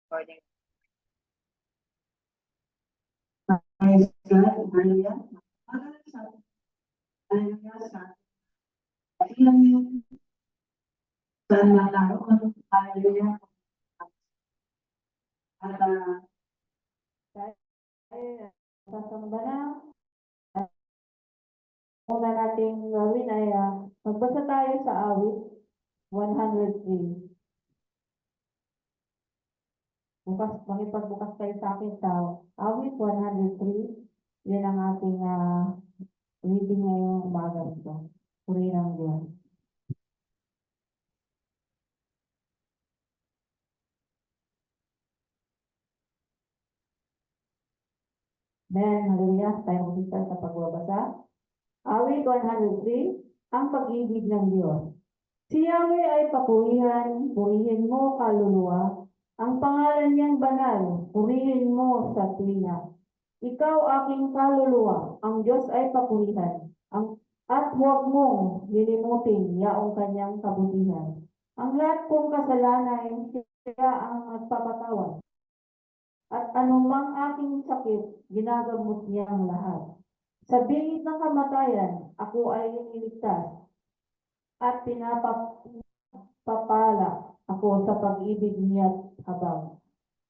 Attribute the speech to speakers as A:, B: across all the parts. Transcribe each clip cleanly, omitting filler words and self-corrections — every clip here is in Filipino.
A: Recording.
B: Praise God, hallelujah. Hallelujah sa ilang sa nalaroon, hallelujah. At
C: sasamba na. Una nating gawin ay magbasa tayo sa awit 103. Makipagbukas kayo sa akin sa awit 103. Yan ang ating reading ngayong umaga ito. Puri ng Diyos. Then, hallelujah, tayo magsisan sa pagbabasa. Awit 103, ang pag-ibig ng Diyos. Si Yahweh ay papurihan, purihin mo kaluluwa. Ang pangalan niyang banal, purihin mo sa tuwina. Ikaw aking kaluluwa, ang Diyos ay papurihan. At huwag mong lilimutin yaong kanyang kabutihan. Ang lahat kong kasalanan, siya ang nagpapatawad. At anumang aking sakit, ginagamot niya ang lahat. Sa bingit ng kamatayan, ako ay iniligtas at pinapapala ako sa pag-ibig niya't habang.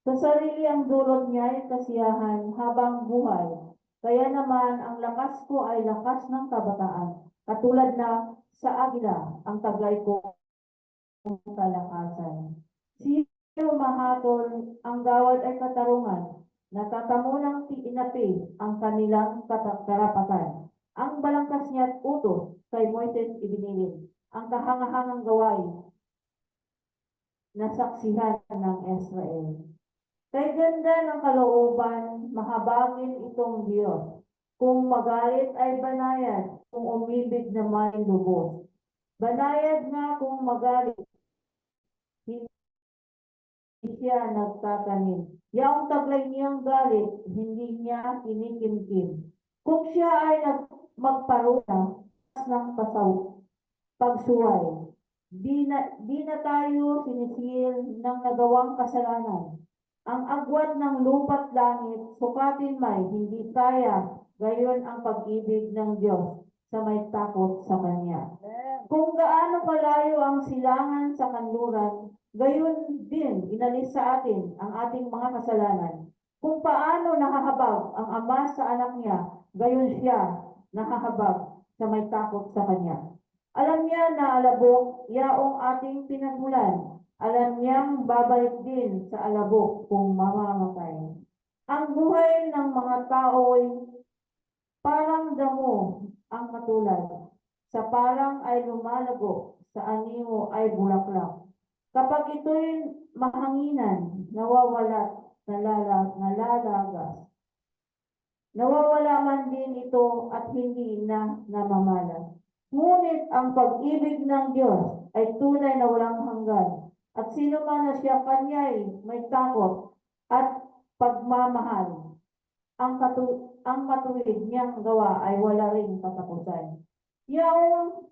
C: Sa sarili ang dulot niya ay kasiyahan habang buhay. Kaya naman ang lakas ko ay lakas ng kabataan. Katulad na sa agila, ang taglay ko kalakasan. Siya mahatol, ang gawad ay katarungan. Natatamo ng inapi ang kanilang karapatan. Ang balangkas niya't utos kay Moises ibinilin. Ang kahangahangang gawain na saksihan ng Israel. Kay ganda ng kalooban, mahabagin itong Diyos. Kung magalit ay banayad, kung umibig naman lubos. Banayad nga kung magalit, hindi siya nagtatanim. Yaong taglay niyang galit, hindi niya kinikimkim. Kung siya ay magparusa ng pagsuway, di na tayo sinisil ng nagawang kasalanan. Ang agwat ng lupa't langit, sukatin may hindi kaya, gayon ang pag-ibig ng Diyos sa may takot sa Kanya. Kung gaano kalayo ang silangan sa kanluran, gayon din inalis sa atin ang ating mga kasalanan. Kung paano nakahabag ang Ama sa anak niya, gayon siya nakahabag sa may takot sa Kanya. Alam niya na alabok, yaong ating pinagmulan. Alam niyang babalik din sa alabok kung mamamatay. Ang buhay ng mga tao ay parang damo ang katulad. Sa parang ay lumalago, sa animo ay bulaklak. Kapag ito'y mahanginan, nawawala, nalalagas. Nawawala man din ito at hindi na namamalas. Ngunit ang pag-ibig ng Diyos ay tunay na walang hanggan. At sino man na siya kanya'y may takot at pagmamahal. Ang matuwid niyang gawa ay wala ring katapusan. Yaong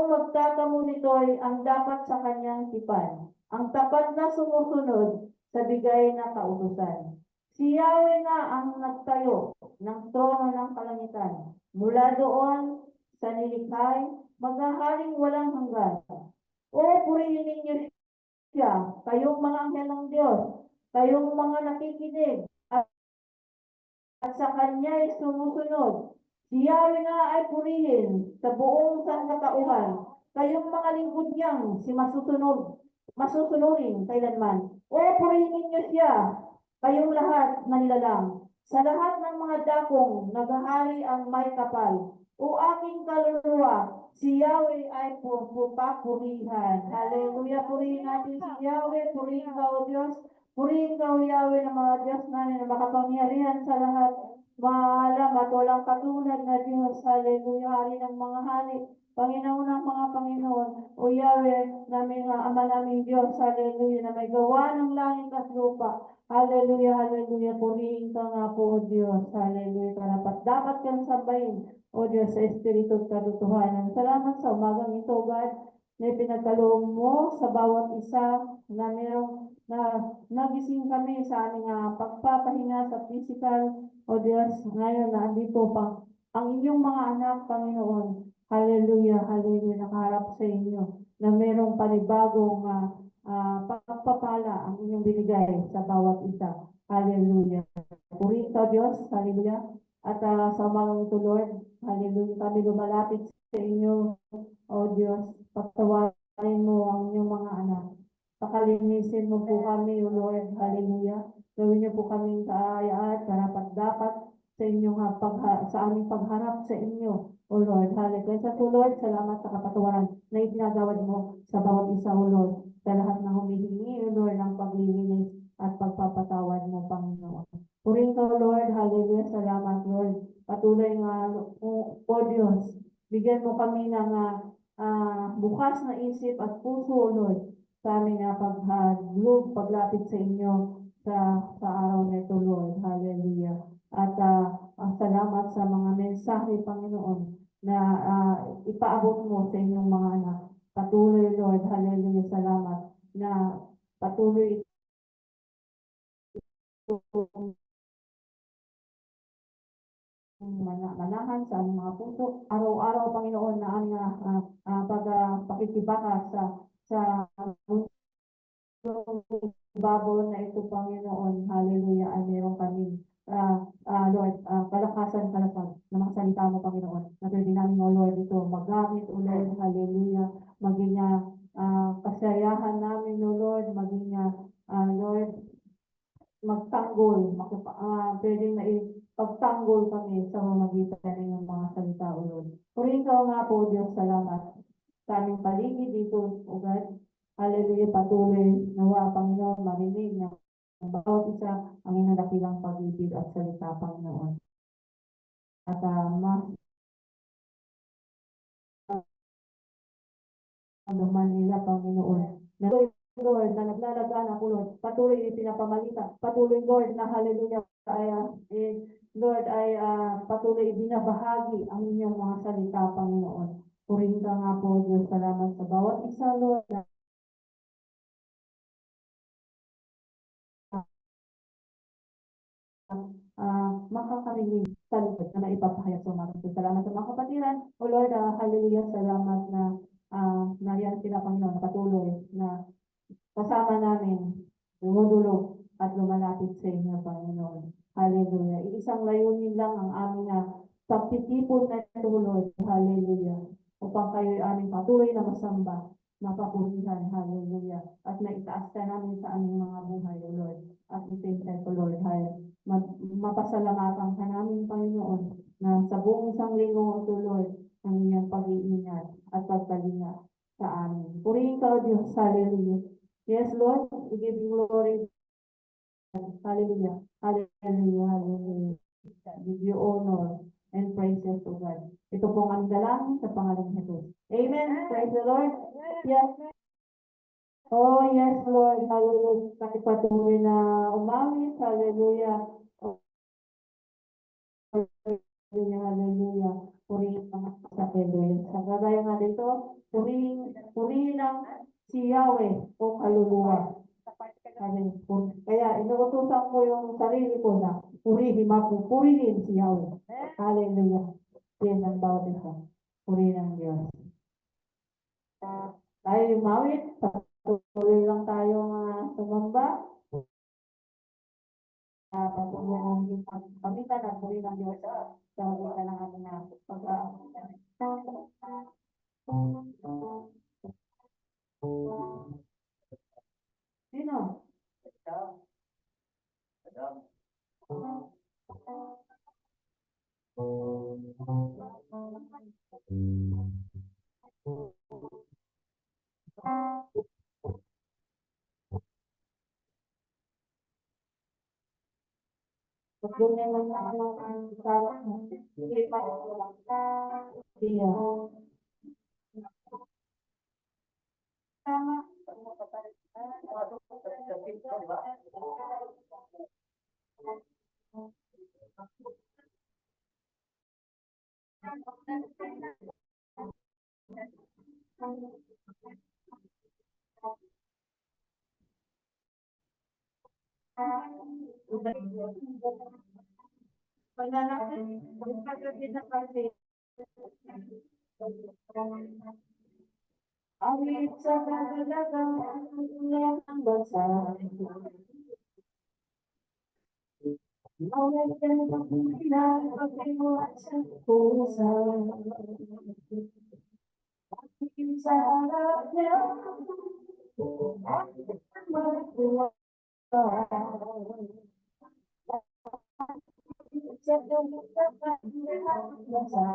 C: magtatamo nito'y ang dapat sa kanyang tipan. Ang tapat na sumusunod sa bigay na kautusan. Si Yahweh nga ang nagtayo ng trono ng kalangitan. Mula doon sa nilikhay, maghaharing walang hanggan. O purihin ninyo siya, kayong mga anghel ng Diyos, kayong mga nakikinig, at sa Kanya'y sumusunod. Si Yahweh nga ay purihin sa buong sangkatauhan, kayong mga lingkod niyang masusunurin kailanman. O purihin ninyo siya, kayong lahat na nilalang. Sa lahat ng mga dakong naghahari ang may kapal. O aking kaluluwa, si Yahweh ay papurihan. Hallelujah, purihin natin si Yahweh, purihin ka o Diyos. Purihin ka o Yahweh ng mga Diyos namin na makapangyarihan sa lahat. Maalam at walang katulad na Diyos. Hallelujah, hari ng mga hari. Panginoon ng mga Panginoon, o Yahweh, namin Ama naming Diyos, hallelujah, na may gawa ng langit at lupa. Hallelujah, hallelujah, purihin ka nga po, O Diyos, hallelujah, dapat kang sabayin, O Diyos, sa Espiritu at katotohanan. Salamat sa umagang ito, God. na pinagkaloob mo sa bawat isa na merong nagising kami sa aming pagpapahinga sa physical. O Diyos, ngayon na andito pa ang inyong mga anak, Panginoon. Hallelujah, hallelujah, nakaharap sa inyo na merong panibagong pagpapala ang inyong binigay sa bawat isa. Hallelujah. Purihin ka, Diyos. Hallelujah. At sa umagang ito, Lord, hallelujah, kami lumalapit sa inyo, O Diyos. Patawarin mo ang inyong mga anak. Pakalinisin mo po kami, O Lord. Hallelujah. Gawin niyo po kaming kaayaan, karapat-dapat sa inyong sa aming pagharap sa inyo, O Lord. Hallelujah. Sa Lord, salamat sa kapatawaran na itinagawad mo sa bawat isa, O Lord. Sa lahat ng humihingi, O Lord, ng paglilinis at pagpapatawad mo, Panginoon. Purihin ka, Lord. Hallelujah. Salamat, Lord. Patuloy nga, O Diyos, bigyan mo kami ng bukas na isip at puso, O Lord, sa aming paglapit sa inyo sa araw na ito, Lord. Hallelujah. At salamat sa mga mensahe, Panginoon, na ipaabot mo sa inyong mga anak. Patuloy, Lord. Hallelujah. Salamat na patuloy manahan sa aming mga puso. Araw-araw, Panginoon, na aming pakikibaka sa babon na ito, Panginoon. Hallelujah. Ay meron kami, Lord, kalakasan na mga salita mo, Panginoon. Na pwede namin, O Lord, ito magamit, O Lord. Hallelujah. Maging kasayahan namin, O Lord. Maging, Lord, magtanggol, pwedeng pagtanggol kami sa mamagitan ng mga salita, O Lord. Purihin ka nga po, Diyos, salamat sa aming paligid dito, O God. Hallelujah, patuloy, nawa, Panginoon, marinig na ang bawat isa ang inyong dakilang pag-ibig at salita, Panginoon. At naman nila, Panginoon. Na Lord, na naglalagaan ako, Lord. Patuloy ipinapamalita. Patuloy, Lord, na hallelujah, Lord, ay patuloy binabahagi ang inyong mga salita, Panginoon. Purihin ka nga po, Diyos, salamat sa bawat isa, Lord, na makakarinig sa likod na maipapahayag sa umagang ito. Salamat sa mga kapatiran. O Lord, hallelujah, salamat na nariyan sila, Panginoon, na patuloy na kasama namin, dumudulog at lumalapit sa inyo, Panginoon. Hallelujah. Isang layunin lang ang aming pagtitipon na ito, Lord. Hallelujah. Upang kayo'y aming patuloy na masamba, mapapurihan. Hallelujah. At maitaas ka namin sa aming mga buhay, O Lord. At isentay ko, Lord, mapasalamatan ka namin, Panginoon, na sa buong isang linggo, O Lord, ang inyong pag-iingat at pagkalinga sa amin. Purihin ka, O Diyos. Hallelujah. Yes, Lord, we give you glory. Hallelujah. Hallelujah. Hallelujah. Give you honor and praises to God. Ito pong ang dalangin sa pangalan ni Jesus. Amen. Praise the Lord. Yes. Oh, yes, Lord. Hallelujah. Kasi patuloy na umawit. Hallelujah. Hallelujah. Hallelujah. Purihin ang sa Hallelujah. Sa kagaya nga dito, purihin ang si Yahweh o kaluluwa. Kaya inuutosan ko yung sarili ko na purihin si Yahweh. Hallelujah. Yan ang bawat isa. Purihin ang Diyos. Tayo lumawit. Patuloy lang tayong sumamba. Patuloy ang pamitan at purihin ang Diyos sa pamitan ng ating Sino? Ganyan lang ang sarap mo. Hindi pa siya. Tama. Awit sa kadalagang ng bansa. Awit ka ng pagkilang pagkimulat sa pusa. Pagkikin sa harap niya, magbuwa. Sa kadalagang bansa.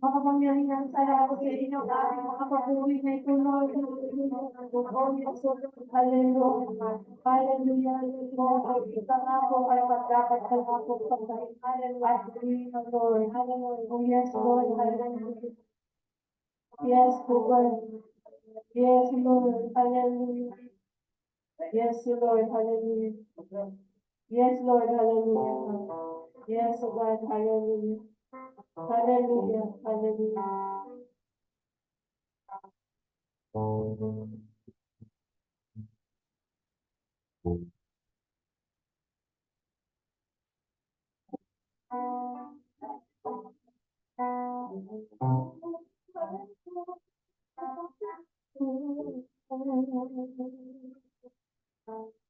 C: Makapangyarihan sa lahat sa inyo, makapag-uwi na ito, Lord. Hallelujah. Hallelujah. Lord, isa nga po kayo dapat sa mga po pagkain. Hallelujah, Lord. Hallelujah. Oh, yes, Lord. Hallelujah. Yes, Lord. Yes, Lord. Hallelujah. Yes, Lord. Hallelujah. Yes, Lord. Hallelujah. Yes, God. Hallelujah. Hallelujah. Hallelujah.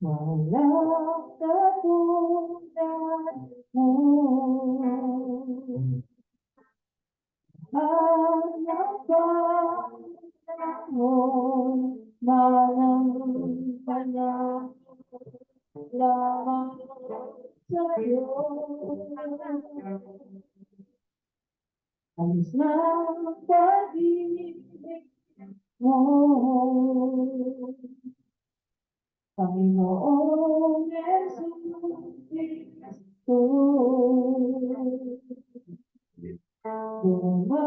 C: Walang katulad mo, hanap Panginoon, mananampalataya lamang sa'yo. Alis na ang pag-ibig mo, Panginoong Jesus Cristo. Dumadaloy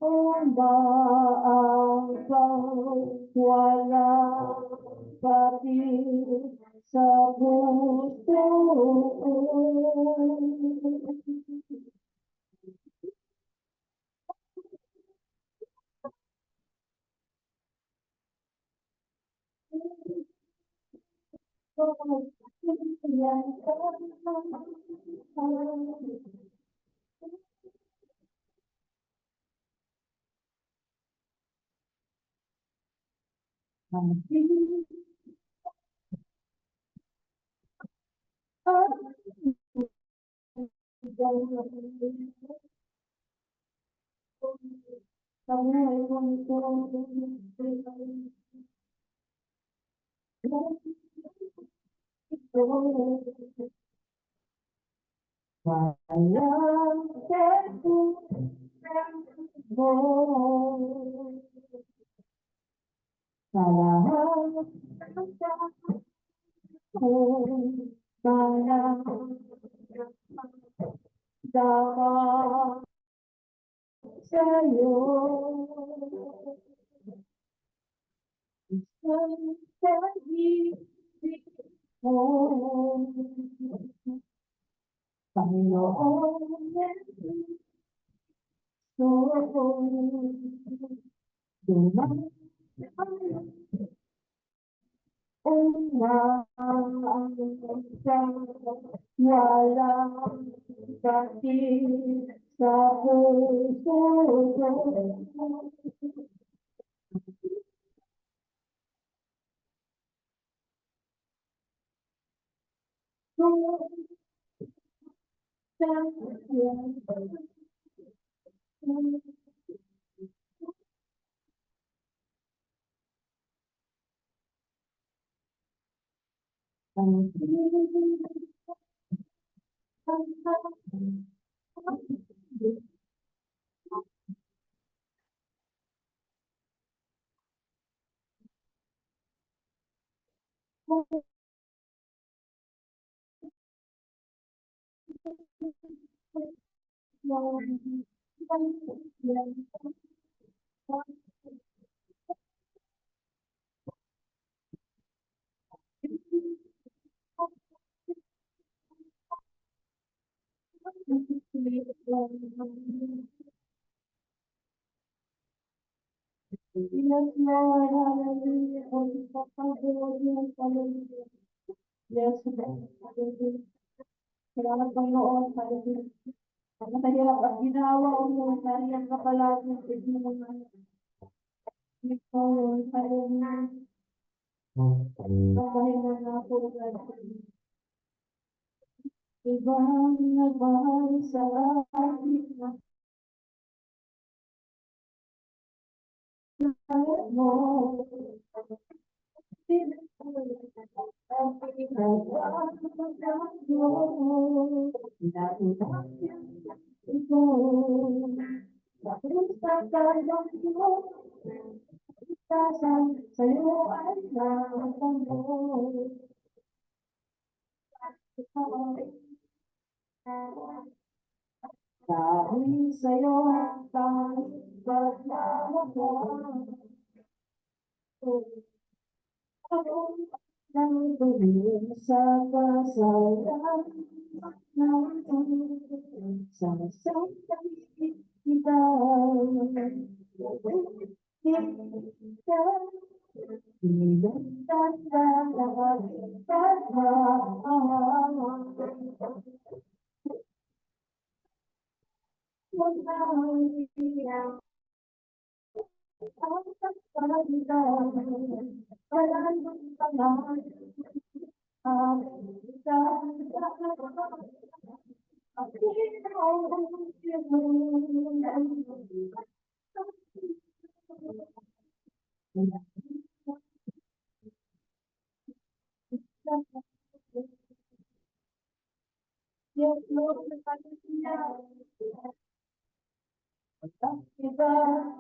C: ang baang walang patid sa puso ko. Walang katulad mo, sa lahat ng taon, parang dapat sa'yo. Isang pag-ibig mo, Panginoon Yesus, dumating walang patid sa puso ko. Yes, Lord, hallelujah. Hallelujah. Yes, Lord, hallelujah. Salamat Panginoon, hallelujah. Ang mahirap ang ginawa mo, nariyan ka palagi sa inyo mga anak ko, hallelujah. Papahinga na po, ibang nagmahal sa akin na mo. Sa'yo ay nakatamo. Dahil sa'yo ang pagmamahal ko. Ako nang tumingin sa kasalan ng sa kita. Kita, pinagtanda lahat pagmamahal. Huwag na iiyak ang pagkalitan, wala nang pangalan. Yes, Lord, hallelujah. Kita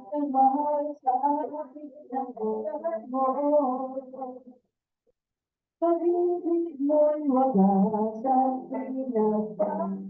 C: ang mahal sa ating ng mo. Pag-ibig mo'y wala sa pinagpang.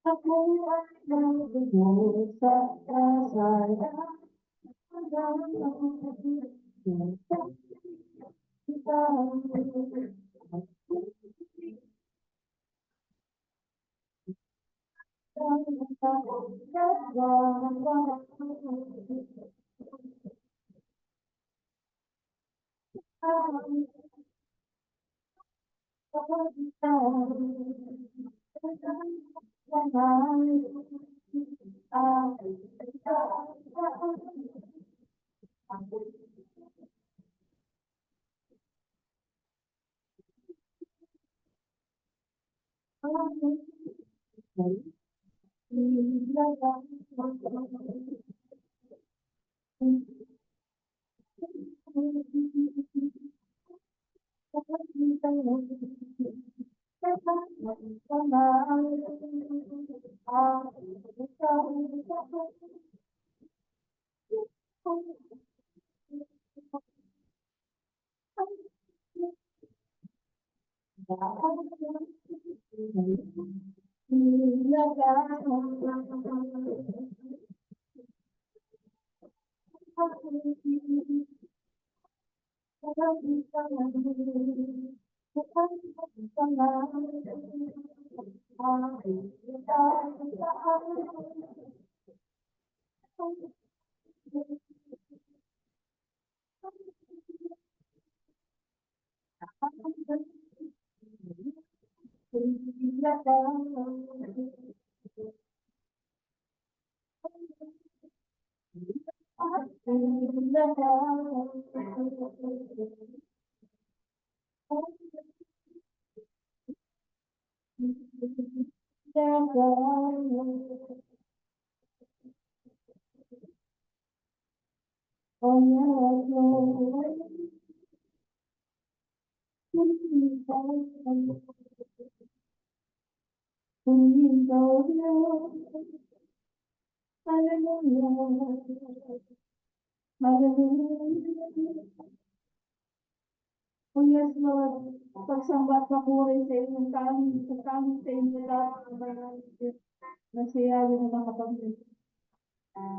C: Ako ay nagbigo sa kasalan. Oh yes, Lord, pagsamba at papuri sa inyong kami, sa kami sa inyo lahat ng mga nasiyawi ng mga pamilya.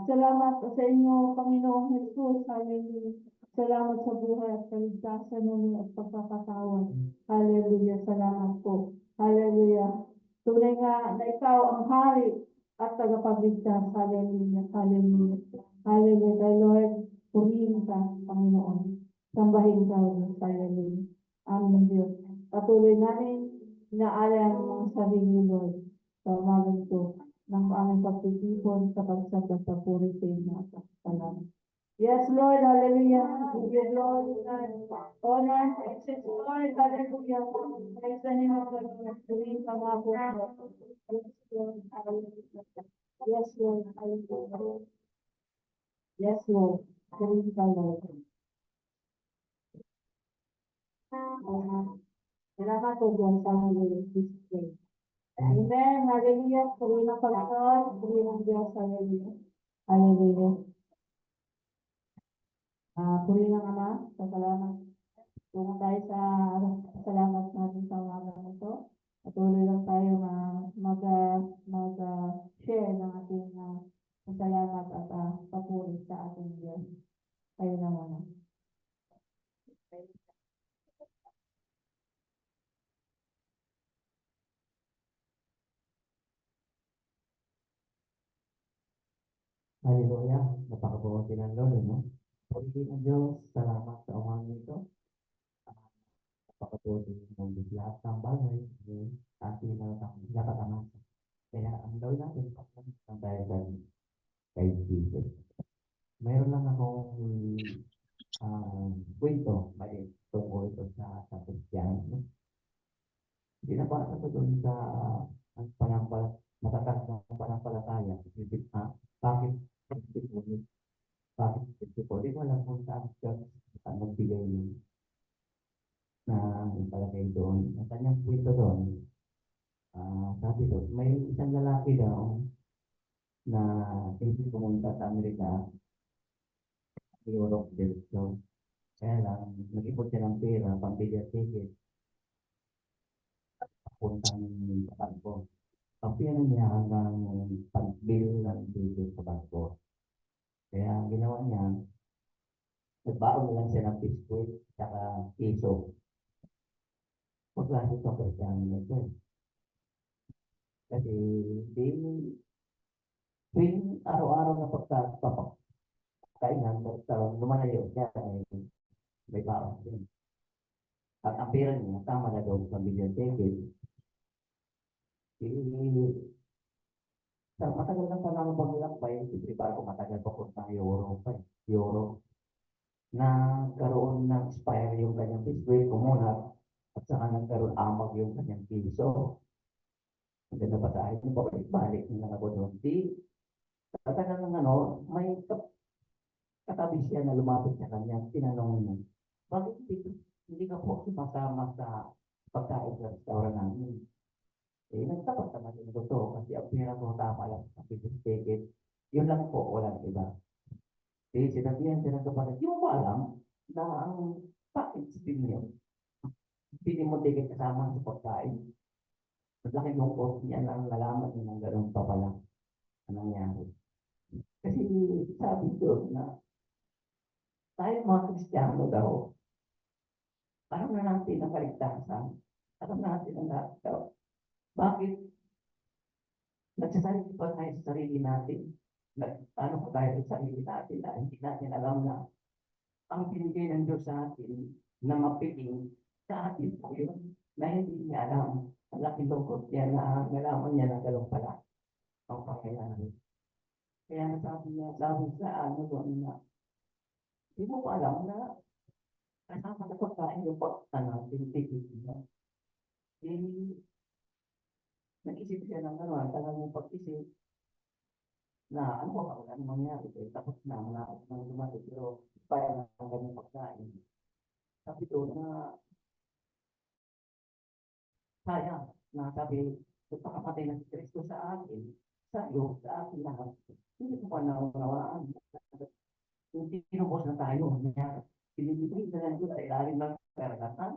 C: Salamat sa inyo, Panginoong Jesus. Hallelujah. Salamat sa buhay at kaligtasan ninyo at pagkakatawad. Hallelujah. Salamat po. Hallelujah. Tunay nga na ikaw ang hari at tagapagligtas. Hallelujah. Hallelujah. Hallelujah. Kay Lord, purihin ka, Panginoon. Sambahin ka, Lord. Hallelujah. Amen, Diyos. Patuloy namin inaalay ang mga sarili, Lord. Sa umagang ito ng aming pagtitipon sa pagsabot sa puri sa inyo at salamat. Yes, Lord, hallelujah. We give glory and honor and praise, Lord, hallelujah. Praise the name of the Lord. Tuwing sa mga puso. Yes, Lord, hallelujah. Yes, Lord, hallelujah. Yes, Lord, tuwing ka, Lord. Salamat po Diyos sa mga Jesus. Amen. Hallelujah. Puri ng Panginoon. Puri ng Diyos. Hallelujah. Hallelujah. Puri ng Ama. Salamat. Tungo tayo sa salamat natin sa umaga na ito. Patuloy lang tayo na mag-share ng ating salamat at papuri sa ating Diyos. Tayo na muna.
A: Hallelujah. Napakabuti ng Lord, no? Pagiging ng Diyos, salamat sa umaga nito. Napakabuti ng lahat ng bagay ni ating nakatamasa. Kaya ang Lord natin, ang tayo kay Jesus. Mayroon lang akong kwento, mali, tungkol ito sa Kristiyano. Pinapasa ko doon sa matatag na panampalataya. Bakit Di ko alam kung saan siya nagbigay na palagay doon. Ang kanyang kwento doon, sabi doon, may isang lalaki daw na hindi pumunta sa Amerika, Europe dito. Kaya lang, nag-ipon siya ng pera, pambili at ticket, papuntang sa barko. Ang pera niya hanggang pag-bill ng ticket sa barko. Kaya ang ginawa niya, nagbaon na lang siya ng biskuit saka piso. Pagklase ito ang Kristiyano nito. Kasi tuwing araw-araw na pagkakainan, lumalayo siya, may baon din. At ang pera niya, tama na daw sa million ticket. Sa matagal ng panahon paglakbay, siyempre bago matagal pa po sa Euro, na karoon ng expire yung kanyang biskuit, kumunat, at saka nagkaroon amag yung kanyang piso. Ang ganda pa tayo, balik na ako doon. Katagal ng may katabi siya na lumapit sa kanya, tinanong niya, bakit hindi ka po sumasama sa pagkain sa restaurant namin? Nagtapat naman yung totoo kasi ang pera ko tama lang sa business ticket. Yun lang po, walang iba. Sinabihan siya ng kapatid, di mo ba alam na ang package niyo, hindi mo ticket kasama sa pagkain. Malaki yung cost niya lang nalaman niya ng gano'n pa pala ang nangyari. Kasi sabi doon na tayo mga Kristiyano daw, alam na natin ang kaligtasan, alam natin ang lahat daw. Bakit nagsasalita pa tayo sa sarili natin? Ano pa tayo sa sarili natin na hindi natin alam na ang binigay ng Diyos sa atin na mapiling sa atin po yun na hindi niya alam. Ang laking lungkot niya na nalaman niya na gano'n pala ang pangyayari. Kaya sabi sa doon na hindi mo alam na kasama na pagkain yung tinitigil niya. Nag-isip siya ng tagal mong pag-isip na ano ba wala namang mangyari. Tapos na, malapit na dumating. Pero sabi, sa pagkamatay ng Kristo sa akin, sa iyo, sa akin lahat, hindi ko pa naunawaan. Kung tinubos na tayo, niya, pinibigay na lang yun sa ilalim ng karagatan.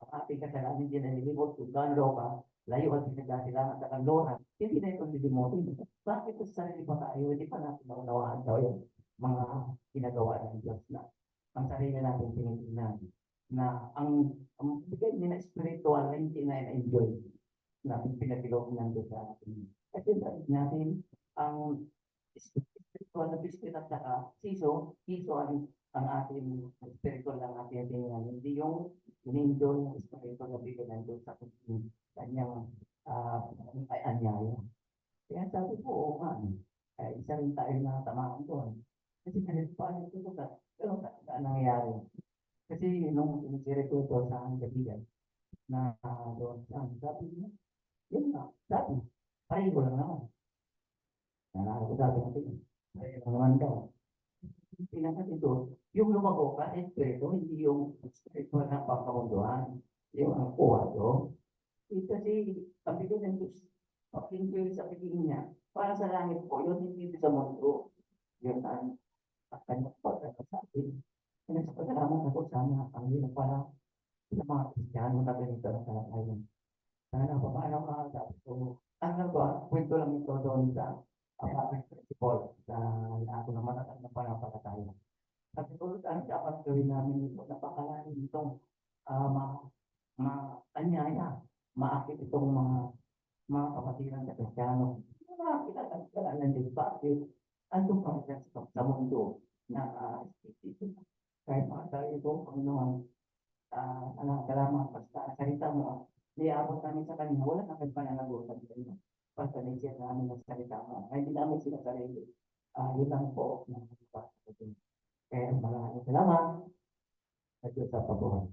A: Ang ating kasalanan din na nilibot kung gaano ka, layo at pinagkasilangan sa kanluran, hindi na ito nilimotin. Bakit sa sarili pa tayo, hindi pa natin naunawaan daw yung mga ginagawa ng Diyos na ang sarili natin tinitingnan na ang bigay niya na spiritual na hindi na enjoy na pinagilog ng Diyos sa atin. Kasi sabi natin, ang spiritual na biscuit at saka siso ang ating spiritual lang natin tingnan, hindi yung in-enjoy ng spiritual na bigay ng Diyos sa kanyang ay anyaya. Kaya sabi ko, oo nga, isa rin tayo na tamaan doon. Kasi kahit paano ito ka, pero nangyayari. Kasi nung sinisiri ko ito sa ang gabigan na doon sa sabi niya, yun nga, sabi, pareho lang naman. Nanalo ko sabi natin, pareho lang naman daw. Pinagkat ito, yung lumago ka, espiritu, hindi yung espiritu na pagkamunduhan. Yung ang kuha doon. Kasi ang bigay ng Diyos, pag-include sa pagiging niya, para sa langit po, yun hindi sa mundo. Yun ang kanyang pagkakasabi. Kaya sa pagkalaman ako sana, ang hirap pala sa mga Kristiyano na ganito na sa ngayon. Sana pa paano makakasabi ko. Ano ba, kwento lang ito doon sa apartment principal sa ako na matatag na panapakatayo. Kasi tulad ang dapat gawin namin ito, napakalalim itong anyaya, maakit itong mga kapatiran sa Kristiyano. Kinatagpalan ng Diyos, bakit? Andun pa rin sa mundo na kahit mga tayo ito, Panginoon, kalaman, basta salita mo, niabot namin sa kanya, wala na kayo pananagutan sa inyo. Basta naisip namin ang salita mo. Ay, hindi namin sila sarili. Yun lang po na kaya maraming salamat sa Diyos sa pagbuhay.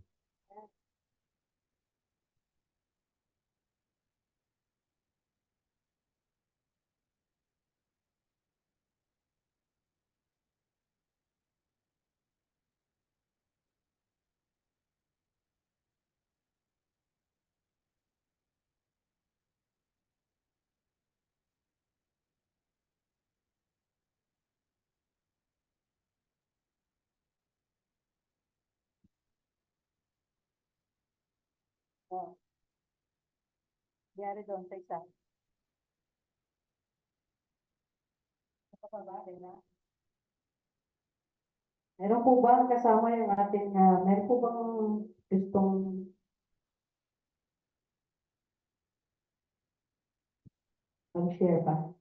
C: Oh, nangyari doon sa isa. Ito pa ba, na? Meron po ba kasama yung ating, meron po bang gustong mag-share pa?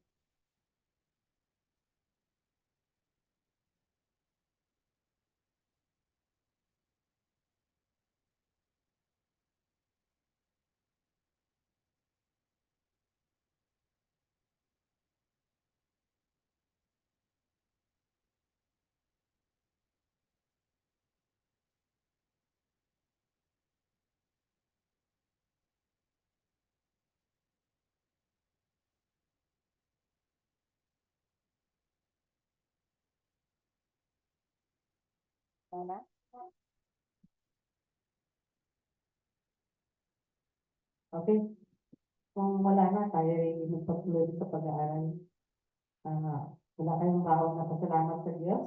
C: Wala? Okay. Kung wala na, tayo ay magpatuloy sa pag-aaral. Wala kayong kahon na pasalamat sa Diyos.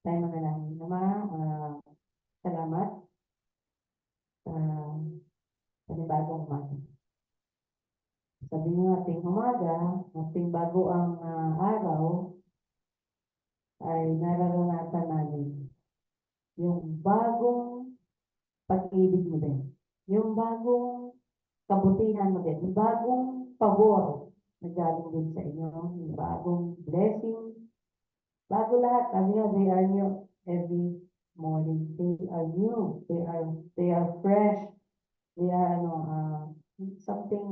C: Tayo manalangin. Ama, salamat sa panibagong umaga. Sabi ng ating umaga, ating bago ang araw, ay nararanasan namin yung bagong pag-ibig mo din. Yung bagong kabutihan mo din. Yung bagong pabor na galing din sa inyo. Yung bagong blessing. Bago lahat, sabi nga, they are new every morning. They are new. They are fresh. They are something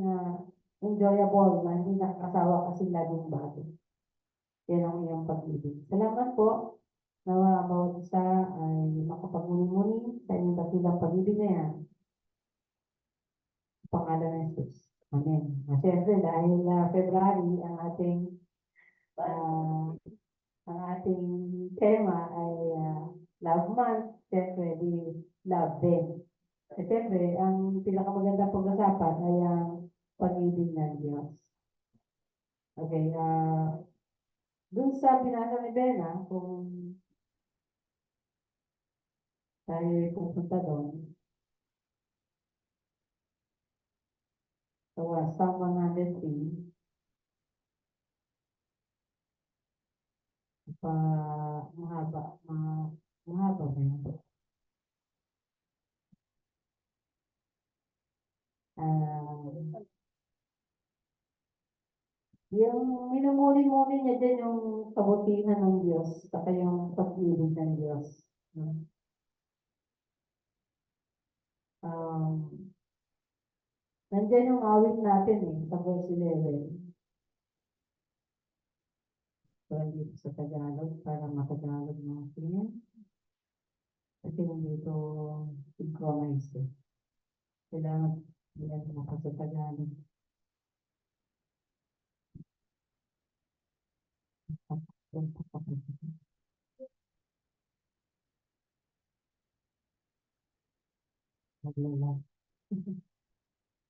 C: enjoyable na hindi nakakasawa kasi laging bago. Yan ang iyong pag-ibig. Salamat po na bawat isa ay makapagmuni-muni sa inyong dakilang pag-ibig na yan. Sa pangalan ng Jesus. Amen. Siyempre, dahil February ang ating ang ating tema ay Love Month, siyempre di love din. At siyempre, ang pinakamagandang pag-usapan ay ang pag-ibig ng Diyos. Okay, dun sa binasa ni Bena, kung tayo ay pupunta doon, sa Psalm 103, mahaba, mahaba ba yun? Yung minumuli-muli niya dyan yung kabutihan ng Diyos, saka yung pag-ibig ng Diyos. No? Nandiyan yung awit natin sa verse 11. So, dito sa Tagalog, para matagalog natin. Kasi hindi ito synchronize Kailangan yan mo sa Tagalog. Maglala.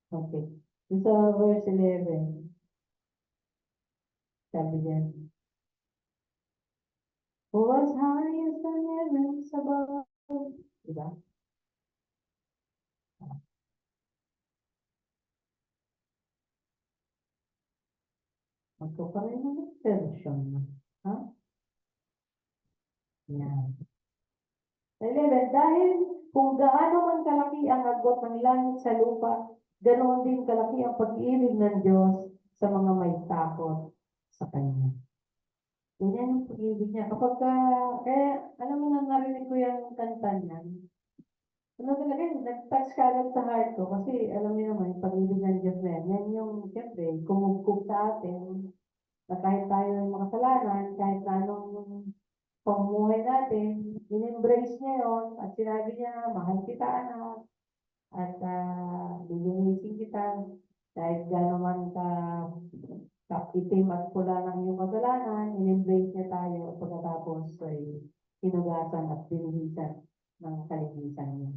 C: Okay. Sa verse 11, sabi diyan, who was high as the heavens above. Diba? Magkakaroon ng version. Ha? Yan. 11, dahil kung gaano man kalaki ang agwat ng langit sa lupa, ganoon din kalaki ang pag-ibig ng Diyos sa mga may takot sa Kanya. Ganyan yung pag-ibig niya. Kaya, alam mo na narinig ko yung kanta niya. Ano talaga yun, nag-touch ka agad sa heart ko kasi alam niyo naman, yung pag-ibig ng Diyos na yan, yan yung, siyempre, kumugkog sa atin na kahit tayo ay makasalanan, kahit na anong pamumuhay natin, in-embrace niya yun at sinabi niya, mahal kita anak at lilinisin kita kahit gano'n man itim at pula ng iyong kasalanan, in-embrace niya tayo pagkatapos ay hinugasan at binihisan ng kalinisan niya.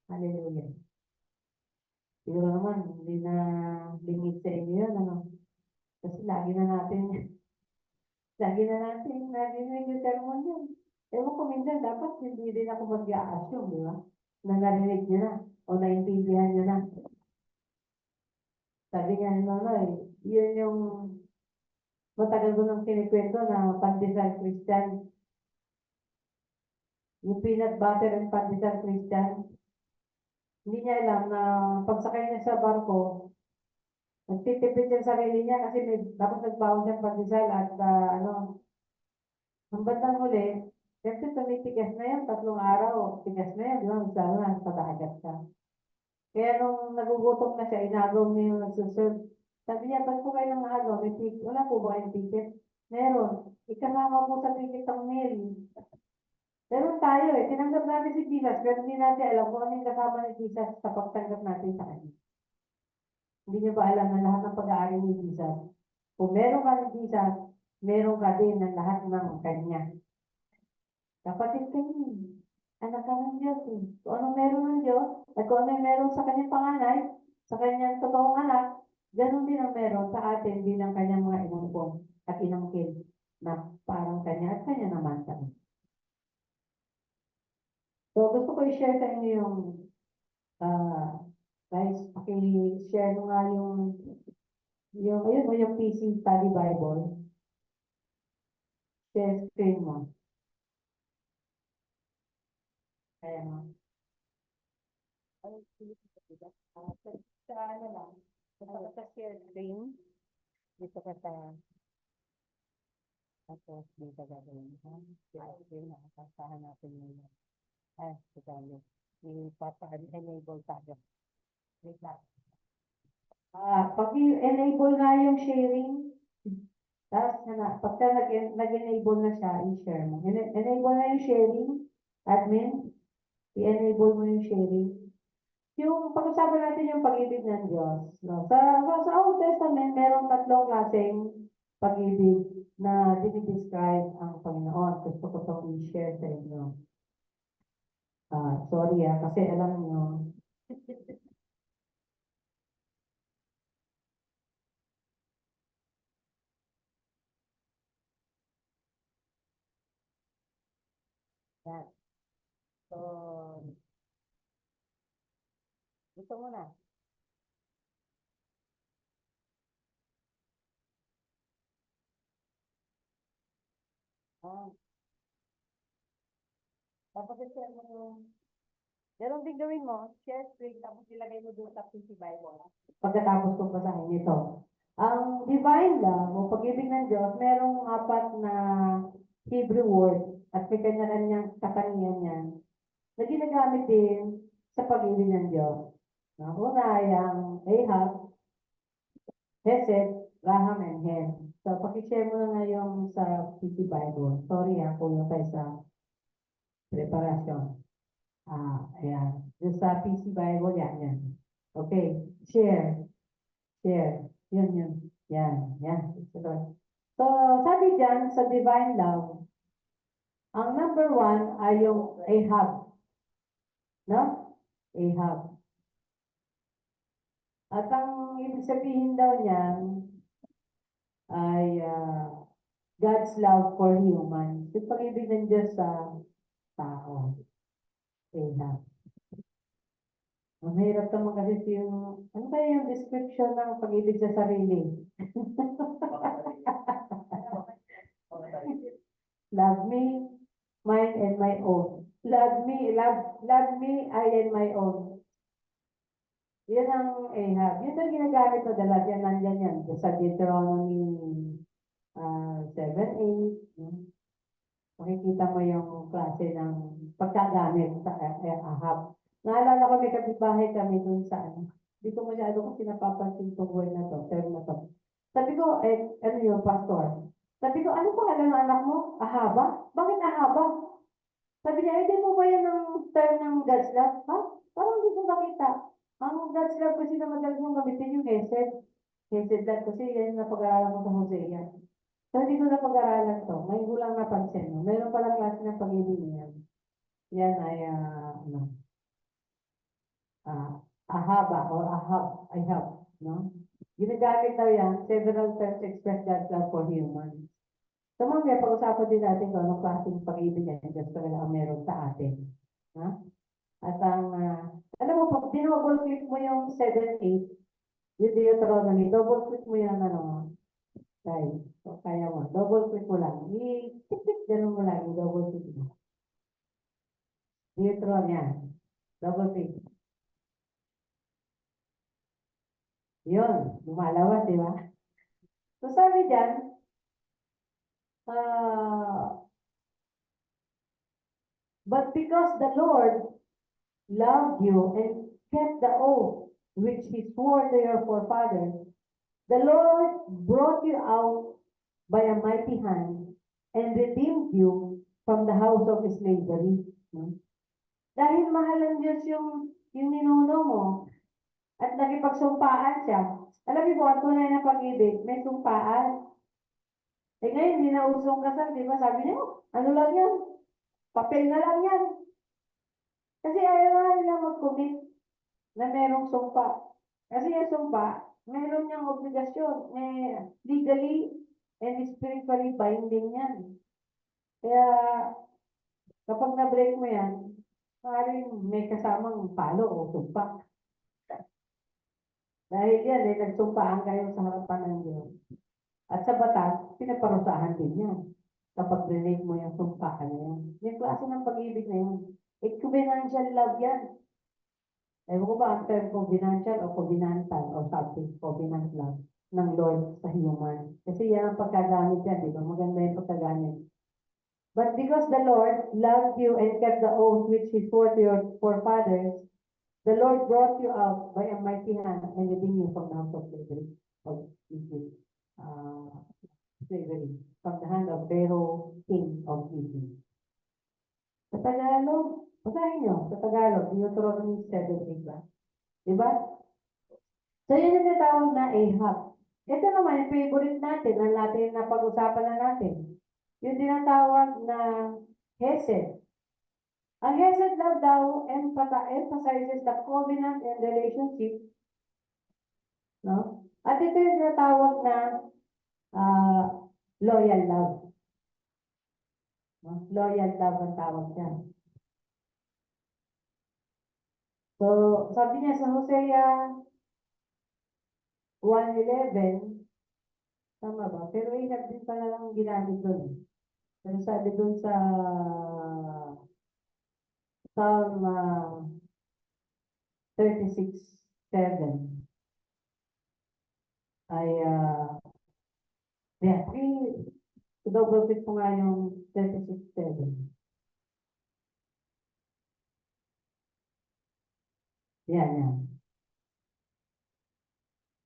C: Hallelujah. Siguro naman, hindi na limit sa inyo yun, ano? Kasi lagi na natin yung sermon yun. Ewan ko minsan, dapat hindi din ako mag-i-assume, di ba? Na narinig nyo na, o naintindihan nyo na. Sabi nga ni Nonoy, yun yung matagal ko nang kinikwento na pandesal Christian. Yung peanut butter and pandesal Christian. Hindi niya alam na pagsakay niya sa barko, nagtitipid yung sarili niya kasi dapat nagbaon siyang pandesal at ang bandang huli, kasi tumitigas na yan, 3 araw, tigas na yan, di ba? Lalo na sa dagat ka. Kaya nung nagugutom na siya, inagaw niya yung nagsuserve. Sabi niya, ba't po kayo ng may ticket? Wala po ba kayong ticket? Meron. Ikasama po sa ticket ang meal. Meron tayo tinanggap natin si Jesus, pero hindi natin alam kung ano yung kasama ni Jesus sa pagtanggap natin sa kanya. Hindi niyo ba alam na lahat ng pag-aari ni Jesus? Kung meron ka ni Jesus, meron ka din ng lahat ng kanya. Kapatid ka niya. Anak ka ng Diyos Kung ano meron ng Diyos, at kung ano meron sa kanyang panganay, sa kanyang totoong anak, ganun din ang meron sa atin bilang kanyang mga inampon at inangkin na parang kanya at kanya naman kami. So, gusto ko i-share sa inyo yung, guys, paki-share mo nga ayun mo, yung PC Study Bible. Share screen mo. Ayan mo. Sa ano lang, sa share screen, dito ka sa, tapos dito gagawin. Share screen, nakasahan natin yun. Sige. Ipapa-enable tayo. Wait lang. Pag i-enable nga yung sharing, tapos pagka nag-enable na siya, i-share mo. Enable na yung sharing, admin, i-enable mo yung sharing. Yung pag-usapan natin yung pag-ibig ng Diyos. No? Sa Old Testament, merong 3 klaseng pag-ibig na dinidescribe ang Panginoon. Gusto ko itong i-share sa inyo. Sorry kasi alam niyo, yan. So, gusto mo na. Ah, tapos i-share mo yung, ganun din gawin mo, share screen, tapos ilagay mo doon sa PC Bible. Pagkatapos kong basahin ito. Ang divine love o pag-ibig ng Diyos, merong apat na Hebrew word at may kanya-kanyang katangian yan na ginagamit din sa pag-ibig ng Diyos. Ang una ay ang Ahab, Hesed, Raham, and Hem. So, pakishare mo na nga yung sa PC Bible. Sorry kung yung tayo sa preparasyon. Ayan. Yung sa PC Bible, yan. Okay. Share. Yun. Yan. So, sabi dyan, sa divine love, ang number one ay yung Ahab. No? Ahab. At ang ibig sabihin daw niyan ay God's love for humans. Yung pag-ibig ng Diyos sa tao. Ahab. Mahirap naman kasi yung, ano ba yung description ng pag-ibig sa sarili? Love me, mine and my own. Love me, I and my own. Yan ang Ahab. Yun ang ginagamit mo dalas. Yan, nandyan yan. Sa Deuteronomy 7:8. Makikita mo yung klase ng pagkagamit sa Ahab. Naalala ko may kapitbahay kami dun sa ano. Hindi ko masyado kasi napapansin itong word na to, term na to. Sabi ko, ano yung pastor? Sabi ko, ano pangalan ng anak mo? Ahaba? Bakit Ahaba? Sabi niya, hindi mo ba yan ang term ng God's love? Ha? Parang hindi ko nakita. Ang God's love kasi na madalas mong gamitin yung Hesed. Hesed love kasi yan yung napag-aaralan ko sa Hosea. So, hindi ko napag-aaralan to. Ngayon ko lang napansin. No? Meron palang klase ng pag-ibig niyan. Yan ay, ahaba or ahab, no? Ginagamit daw yan, several terms express God's love for humans. So, mamaya, pag-usapan din natin kung anong klaseng pag-ibig yan, just talaga ang meron sa atin. Ha? At ang, alam mo, pag dinouble click mo yung 7-8, yung Deuteronomy, double click mo yan, guys. So, kaya mo, double click mo lang. I-click, ganun mo lang, i-double click mo. Deuteronomy yan. Double click. Yun, lumalabas, di ba? So, sabi dyan, but because the Lord loved you and kept the oath which he swore to your forefathers, the Lord brought you out by a mighty hand and redeemed you from the house of slavery. Dahil mahal ng Diyos yung ninuno mo at nakipagsumpaan siya. Alam niyo po, ang tunay na pag-ibig, may sumpaan. Ngayon, hindi na usong kasal, di ba? Sabi niya, ano lang yan? Papel na lang yan. Kasi ayaw na nila mag-commit na merong sumpa. Kasi yung sumpa, meron niyang obligasyon. Legally and spiritually binding yan. Kaya, kapag na-break mo yan, maaaring may kasamang palo o sumpa. Dahil yan, nagsumpaan kayo sa harapan ng Diyos. At sa batas, pinaparusahan din yan. Kapag break mo yung sumpaan na yan. Yung klase ng pag-ibig na yan. Covenantal love yan. Ewan ko ba ang term covenantal o covenantal o something, covenant love ng Lord sa human. Kasi yan ang pagkagamit yan, di ba? Maganda yung pagkagamit. But because the Lord loved you and kept the oath which he swore to your forefathers, the Lord brought you out by a mighty hand and redeemed you from the house of slavery. Slavery. From the hand of Pharaoh, king of Egypt. Sa Tagalog, basahin nyo, sa Tagalog, Deuteronomy 7:8 ba? Diba? So, yun yung tinatawag na Ahab. Ito naman yung favorite natin, ang natin na pag-usapan na natin. Yung tinatawag na Hesed. Ang Hesed love daw emphasizes the covenant and relationship, no? At ito yung tinatawag na ah, loyal love. No? Loyal love ang tawag niya. So, sabi niya sa Hosea 1:11, tama ba? Pero ingat din pala lang ginamit doon. Pero sabi doon sa Psalm 36:7 ay, yeah, double click ko nga yung 36:7. Yan.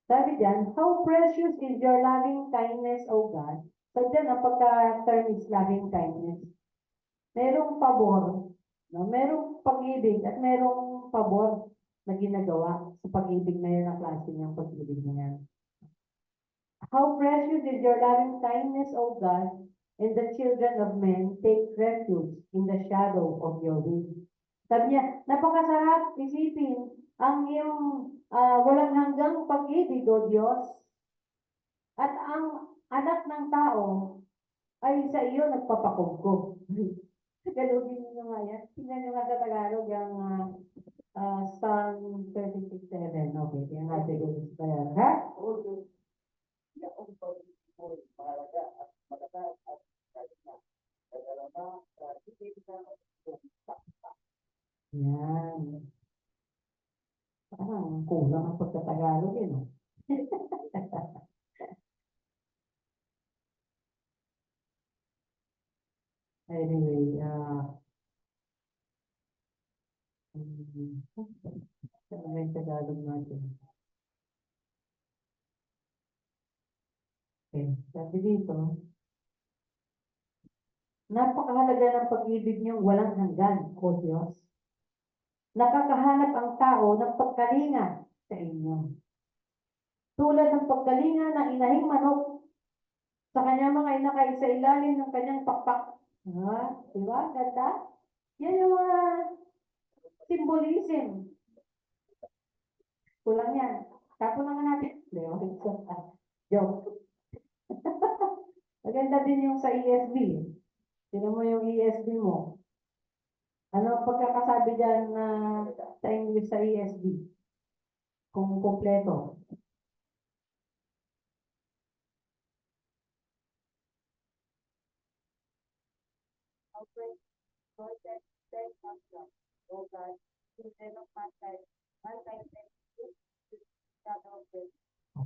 C: Sabi diyan, how precious is your loving kindness, O God. So diyan, ang pagka-term is loving kindness. Merong pabor, no? Merong pag-ibig at merong pabor na ginagawa sa pag-ibig na yan, ang klase niyang pag-ibig na yan. How precious is your loving kindness, O God, and the children of men take refuge in the shadow of your wings. Sabi niya, napakasarap isipin ang iyong walang hanggang pag-ibig, O Diyos, at ang anak ng tao ay sa iyo nagpapakugkog. Tagalogin niyo nga yan. Tingnan niyo nga sa Tagalog ang Psalm 36:7. Okay, tingnan natin kung gusto yan. Ha? Yan. Parang kulang ang pagkatagalog eh, no? Anyway, ano yung Tagalog natin? Okay, sabi dito, napakahalaga ng pag-ibig niyong walang hanggan, O Diyos. Nakakahanap ang tao ng pagkalinga sa inyo. Tulad ng pagkalinga ng inahing manok sa kanyang mga inakay sa ilalim ng kanyang pakpak. Diba? Ganda? Yan yung mga symbolism. Kulang yan. Tapos naman natin. Joke. Maganda din yung sa ESV. Tingnan mo yung ESV mo. Ano ang pagkakasabi dyan sa English sa ESV? Kung kompleto.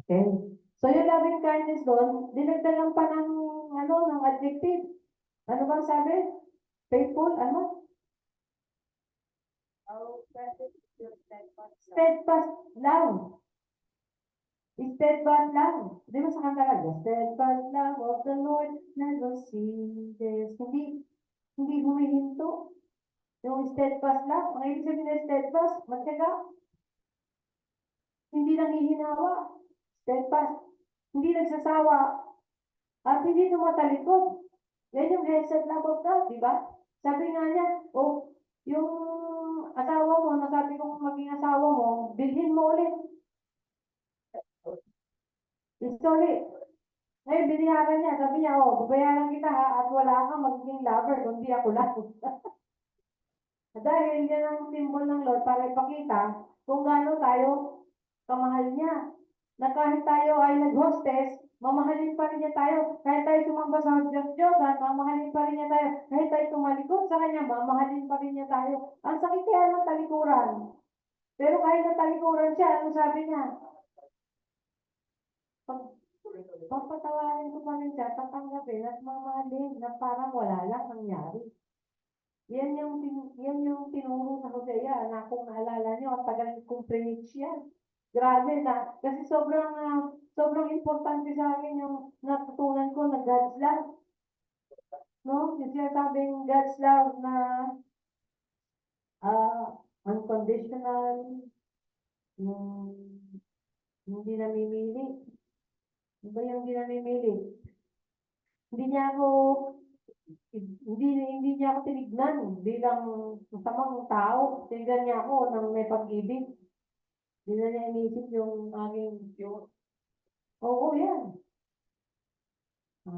C: Okay. So yung loving kindness doon, dinagdagan pa ng ng adjective. Ano bang sabi? Faithful, ano? Steadfast love. Steadfast love. Di ba sa kanta ka? The steadfast love of the Lord never ceases. Hindi humihinto. Yung steadfast love, ang ibig sabihin ng steadfast, matyaga. Hindi nanghihinawa. Steadfast. Hindi nagsasawa. At hindi tumatalikod. Yan yung hesed love of God, di ba? Sabi nga niya, yung asawa mo, nasabi kong maging asawa mo, bilhin mo ulit. Ulit. Ngayon, biniharan niya. Sabi niya, babayaran kita ha, at wala kang magiging lover, kundi ako lang. Dahil yan ang symbol ng Lord para ipakita kung gaano tayo kamahal niya. Na kahit tayo ay nag-hostess, mamahalin pa rin niya tayo. Kahit tayo tumamba sa Diyos-Diyosan, mamahalin pa rin niya tayo. Kahit tayo tumalikod sa Kanya, mamahalin pa rin niya tayo. Ang sakit kaya ng talikuran. Pero kahit na talikuran siya, ano sabi niya? Papatawarin ko pa rin siya, tatanggapin at mamahalin na parang wala lang nangyari. Yan yung tinuro sa Hosea na kung naalala niyo, ang tagal kong preach yan. Grabe na. Kasi sobrang importante sa akin yung natutunan ko na God's love. No? Yung sinasabing God's love na unconditional, yung hindi namimili. Iba yung hindi namimili. Hindi niya ako hindi niya ako tinignan bilang masamang tao. Tinignan niya ako ng may pag-ibig. Hindi na niya inisip yung aking pure. Oo, yan.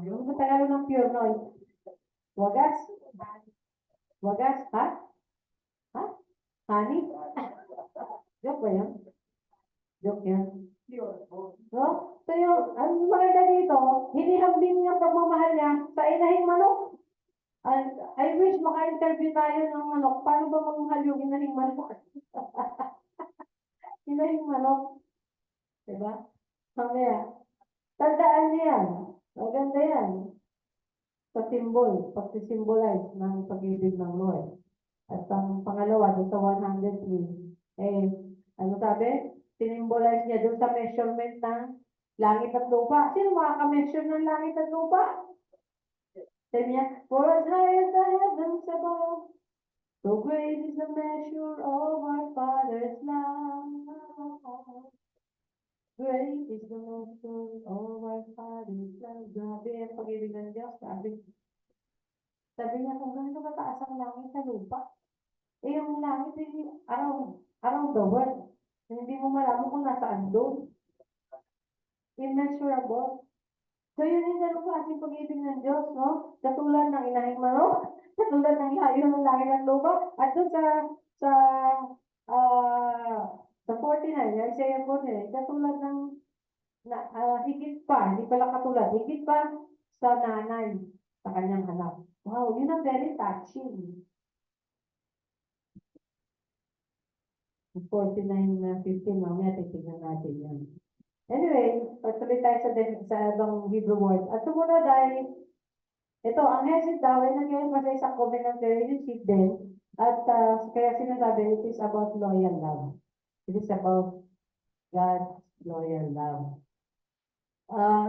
C: Yung ba Tagalog ng pure noise? Wagas? Wagas, ha? Ha? Honey? Joke ba yan? Joke yan. No? So yung, ang maganda dito, hinihambing niya ang pagmamahal niya sa inahing manok. And I wish maka-interview tayo ng manok. Paano ba magmahal yung inahing manok? Inahing manok. Diba? Mamaya. Tandaan niya yan. Maganda yan. Sa symbol, pag-symbolize ng pag-ibig ng Lord. At ang pangalawa, doon sa 103, ano sabi? Sinimbolize niya doon sa measurement ng langit at lupa. Sino makaka-measure ng langit at lupa? Sabi niya, for as high as the heavens above, so great is the measure of our Father's love. Great is the measure of our Father's love. Grabe ang pag-ibig ng Diyos. Sabi niya, kung ganito kataas ang langit sa lupa, yung langit ay around the world. Hindi mo malaman kung nasaan doon. Immeasurable. So yun yung ganun klaseng pag-ibig ng Diyos, no? Katulad ng inahing manok, katulad ng layo ng langit at lupa, at doon sa ah sa 49, Isaiah 49, katulad ng higit pa, hindi pala katulad, higit pa sa nanay sa kanyang anak. Wow, yun ang very touching. 49 na 15, mamaya titignan natin yan. Anyway, patuloy tayo sa ibang Hebrew word. At sumunod ay, ito, ang hesed daw ay nangyayari pa sa isang covenant relationship din. At kaya sinasabi, it is about loyal love. It is about God's loyal love.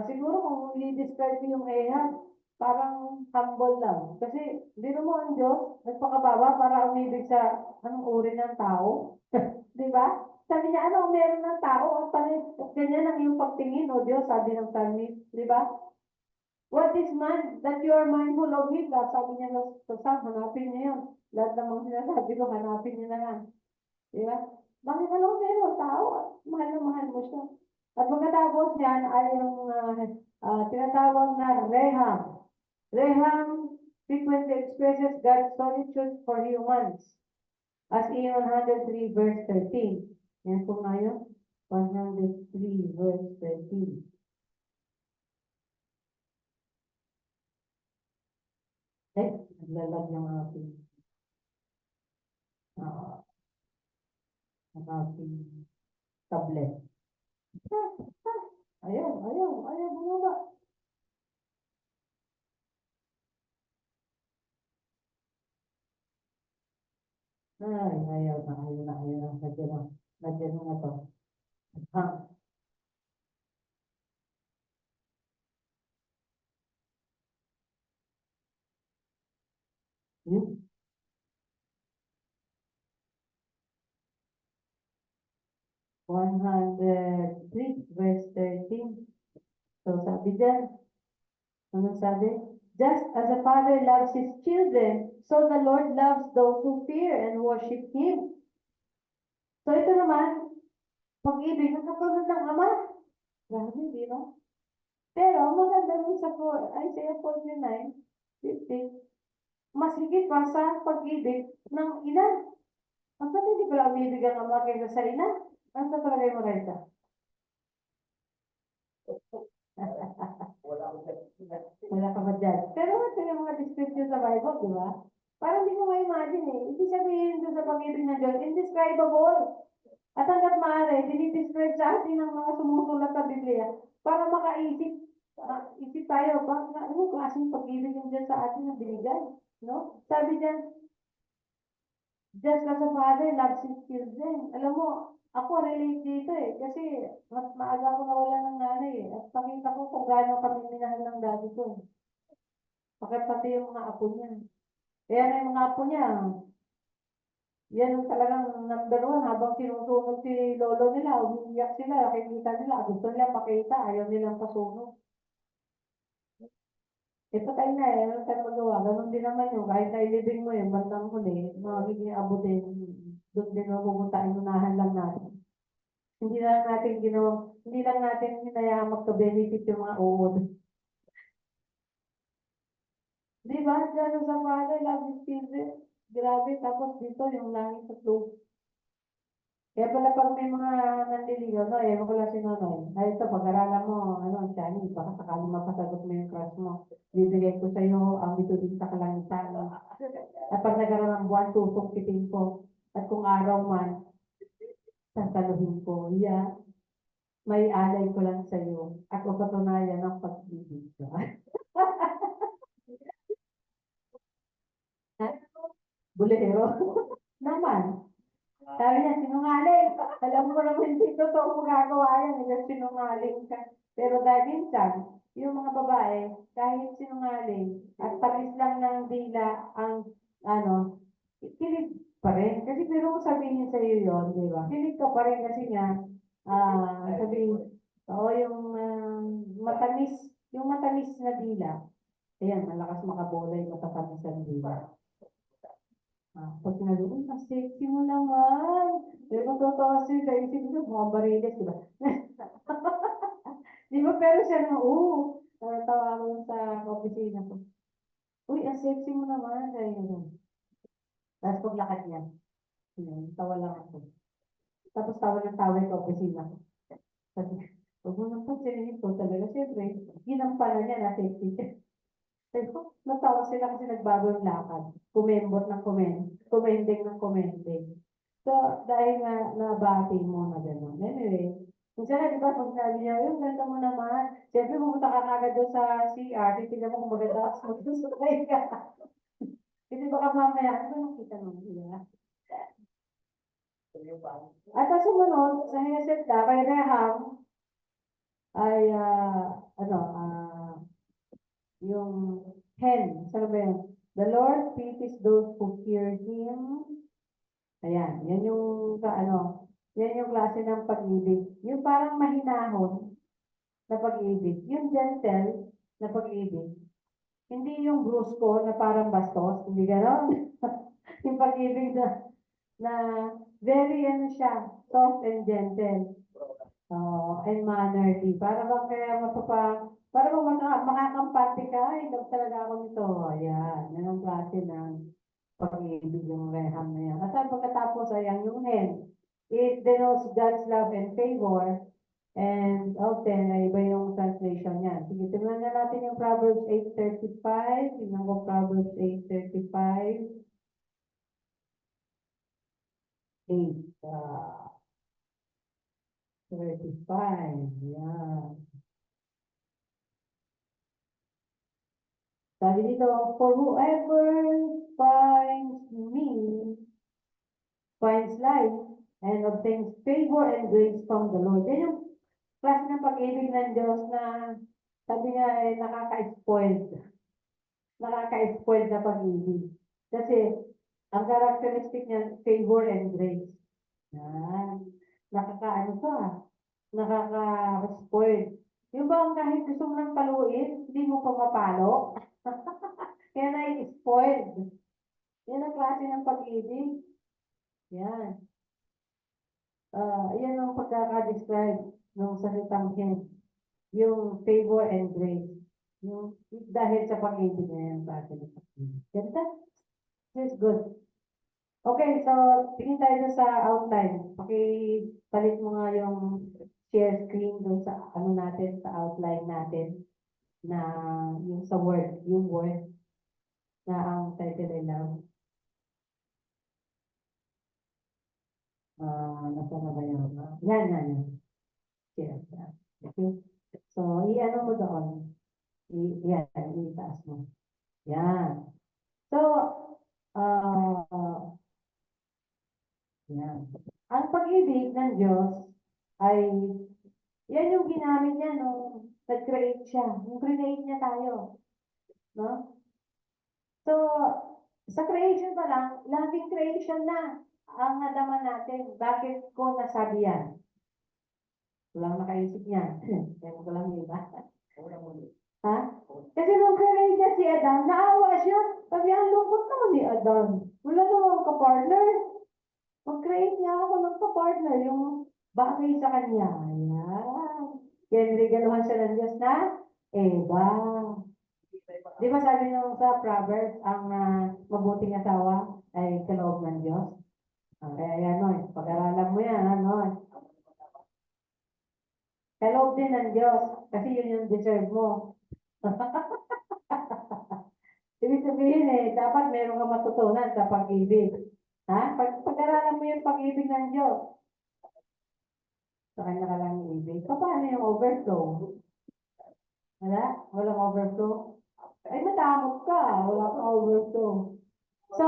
C: Siguro kung i-describe ko yung Ahab, parang humble lang. Kasi, hindi mo ang Diyos, nagpakababa para umibig sa anong uri ng tao. Di ba? Sabi niya, ano, meron ng tao at ganyan ang iyong pagtingin, o Diyos, sabi ng psalmist. Di ba? What is man that you are mindful of him? Sabi niya sa Psalm, hanapin niya yun. Lahat ng mga sinasabi ko, hanapin niya na lang. Di ba? Bakit alam mo, meron tao at mahal na mahal mo siya. At pagkatapos yan ay yung tinatawag na Reham. Reham frequently expresses God's solitude for humans. As in 103 verse 13. Yan po ngayon. 103 verse 13. Naglalag yung ating ang ating tablet. Ayaw, bumaba. Ayaw na. Nandiyan na to. Yun. One hundred three verse 13. So sabi dyan, ano sabi? Just as a father loves his children, so the Lord loves those who fear and worship Him. So ito naman, pag-ibig na katulad ng Ama. Grabe, di ba? Pero maganda rin sa Isaiah 49, 15, mas higit pa sa pag-ibig ng ina. Ang sabi, hindi pala umibig ang Ama kaysa sa ina. Ano sa palagay mo, Reza? Wala ka ba dyan? Pero ito yung mga description sa Bible, di ba? Parang hindi ko ma-imagine eh. Ibig sabihin doon sa pag-ibig ng Diyos, indescribable. At hanggat maaari, dinidescribe sa atin ng mga sumusulat sa Biblia para makaisip, isip tayo, ano klaseng pag-ibig ng Diyos sa atin na binigay? No? Sabi dyan, just as a father loves his children. Alam mo, ako relate dito eh. Kasi mas maaga ako nawala ng nanay eh. At pakita ko kung gaano kami minahal ng daddy ko eh. Pati yung mga apo niya. Kaya na yung mga apo niya, Yan ang talagang number one, habang sinusunod si lolo nila, umiiyak sila, nakikita nila, gusto nila makita, ayaw nilang pasunod. Eh, patay na eh, ano tayo magawa? Ganun din naman yung, kahit nailibing mo yun, bandang huli, magiging abutin, doon din mapupunta, inunahan lang natin. Hindi lang natin hinayaan magka-benefit yung mga uod. Di ba? Diyan sa mga lagi season. Grabe, tapos dito yung langit sa blue. Kaya pala pag may mga nandiligaw, no, eh, wala si Nonoy. Ay, ito, pag-aralan mo, ano, Shani, baka sakali mapasagot mo yung crush mo. Bibigay ko sa'yo ang bituin sa kalangitan. At pag nagkaroon ng buwan, susungkitin ko. At kung araw man, sasaluhin ko. Yeah, may alay ko lang sa'yo. At upatunayan ng pag-ibig ko. Bulero. Naman. Sabi niya, sinungaling. Alam mo naman hindi totoo magagawa yan. Kasi sinungaling ka. Pero dahil minsan, yung mga babae, kahit sinungaling, at palis lang ng dila ang, ano, kilig pa rin. Kasi pero kung sabihin sa iyo yun, di ba? Kilig ka pa rin kasi nga, sabihin, oo, yung matamis na dila. Ayan, malakas makabola yung matatamis na dila. Pag sinabi, uy, ang sexy mo naman. Di ba, totoo kasi sa isip ko, mga bariles, di ba? Di ba, pero siya na, tawa ko sa opisina ko. Uy, ang sexy mo naman. Sabi niya. Tapos paglakad niya, tawa lang ako. Tapos tawa ng tawa yung opisina ko. Sabi niya, huwag mo nang pansinin ito talaga. Siyempre, ginampanan niya na sexy siya. Sabi ko, natawa sila kasi nagbago yung lakad. Kumembot ng kumending ng kumending. So, dahil nga nabati mo na gano'n. Anyway, minsan na, di ba, pag sabi niya, yung ganda mo naman. Siyempre, pumunta ka kagad doon sa CR, titignan mo kung maganda ka, magsusukay ka. Kasi baka mamaya, ano ba nakita mo? Diba? At sa sumunod, sa Hesed ka, kay Reham, ay, yung hen, sabi ba yun? The Lord pities those who fear Him. Ayan, yan yung klase ng pag-ibig. Yung parang mahinahon na pag-ibig. Yung gentle na pag-ibig. Hindi yung brusco na parang bastos. Hindi gano'n. Yung pag-ibig na very, siya, soft and gentle. And mannerly. Para bang kaya para bang makakampante ka, love talaga ako nito. Ayan, yan ang klase ng pag-ibig yung reham na yan. At ang pagkatapos, ayan, yung hen. It denotes God's love and favor. And often, ay iba yung translation niyan. Sige, tingnan na natin yung Proverbs 8:35. Tingnan ko Proverbs 8:35. 8:35. Yan. Sabi dito, for whoever finds me finds life and obtains favor and grace from the Lord. Yan yung klase ng pag-ibig ng Diyos na sabi nga nakaka-spoiled. Nakaka-spoiled na pag-ibig. Kasi ang characteristic niya, favor and grace. Yan. Nakaka-spoiled. Yung ba ang kahit gusto mo ng paluin, hindi mo pa mapalo? Kaya na-spoiled. Yan ang klase ng pag-ibig. Yan. Yan ang pagkaka-describe ng salitang hen. Yung favor and grace. Yung dahil sa pag-ibig na yan klase ng pag-ibig. Ganda? This is good. Okay, so tingin tayo dun sa outline. Palit mo nga yung share screen dun sa natin, sa outline natin na yung sa word, yung word na ang title ay love. Nasa na ba yun? Yan. Share. Okay. So, i-ano mo doon. Yan, itaas mo. Yan. So, yan. Ang pag-ibig ng Diyos ay, yan yung ginamit niya nung nag-create siya. Yung create niya tayo. No? So, sa creation pa lang, loving creation na. ang nadaman natin, bakit ko nasabi yan? Walang nakaisip niyan. Kaya ko lang iba. Ha? Kasi nung create niya si Adam, naawa siya. Sabi, ang lungkot naman ni Adam. Wala naman ka-partner. Mag-create niya ako ng ka-partner, yung bagay sa kanya. Ayan. Yan, regaluhan siya ng Diyos na Eva. Di ba sabi nung sa Proverbs, ang mabuting asawa ay kaloob ng Diyos? Kaya yan, no, pag-aralan mo yan, ano, kaloob din ng Diyos, kasi yun yung deserve mo. Ibig sabihin dapat meron ka matutunan sa pag-ibig. Ha? Pag-aralan mo yung pag-ibig ng Diyos, sa kanya ka lang ibig. Paano yung overflow? Wala? Walang overflow? Ay, matamot ka. Wala kang overflow. So,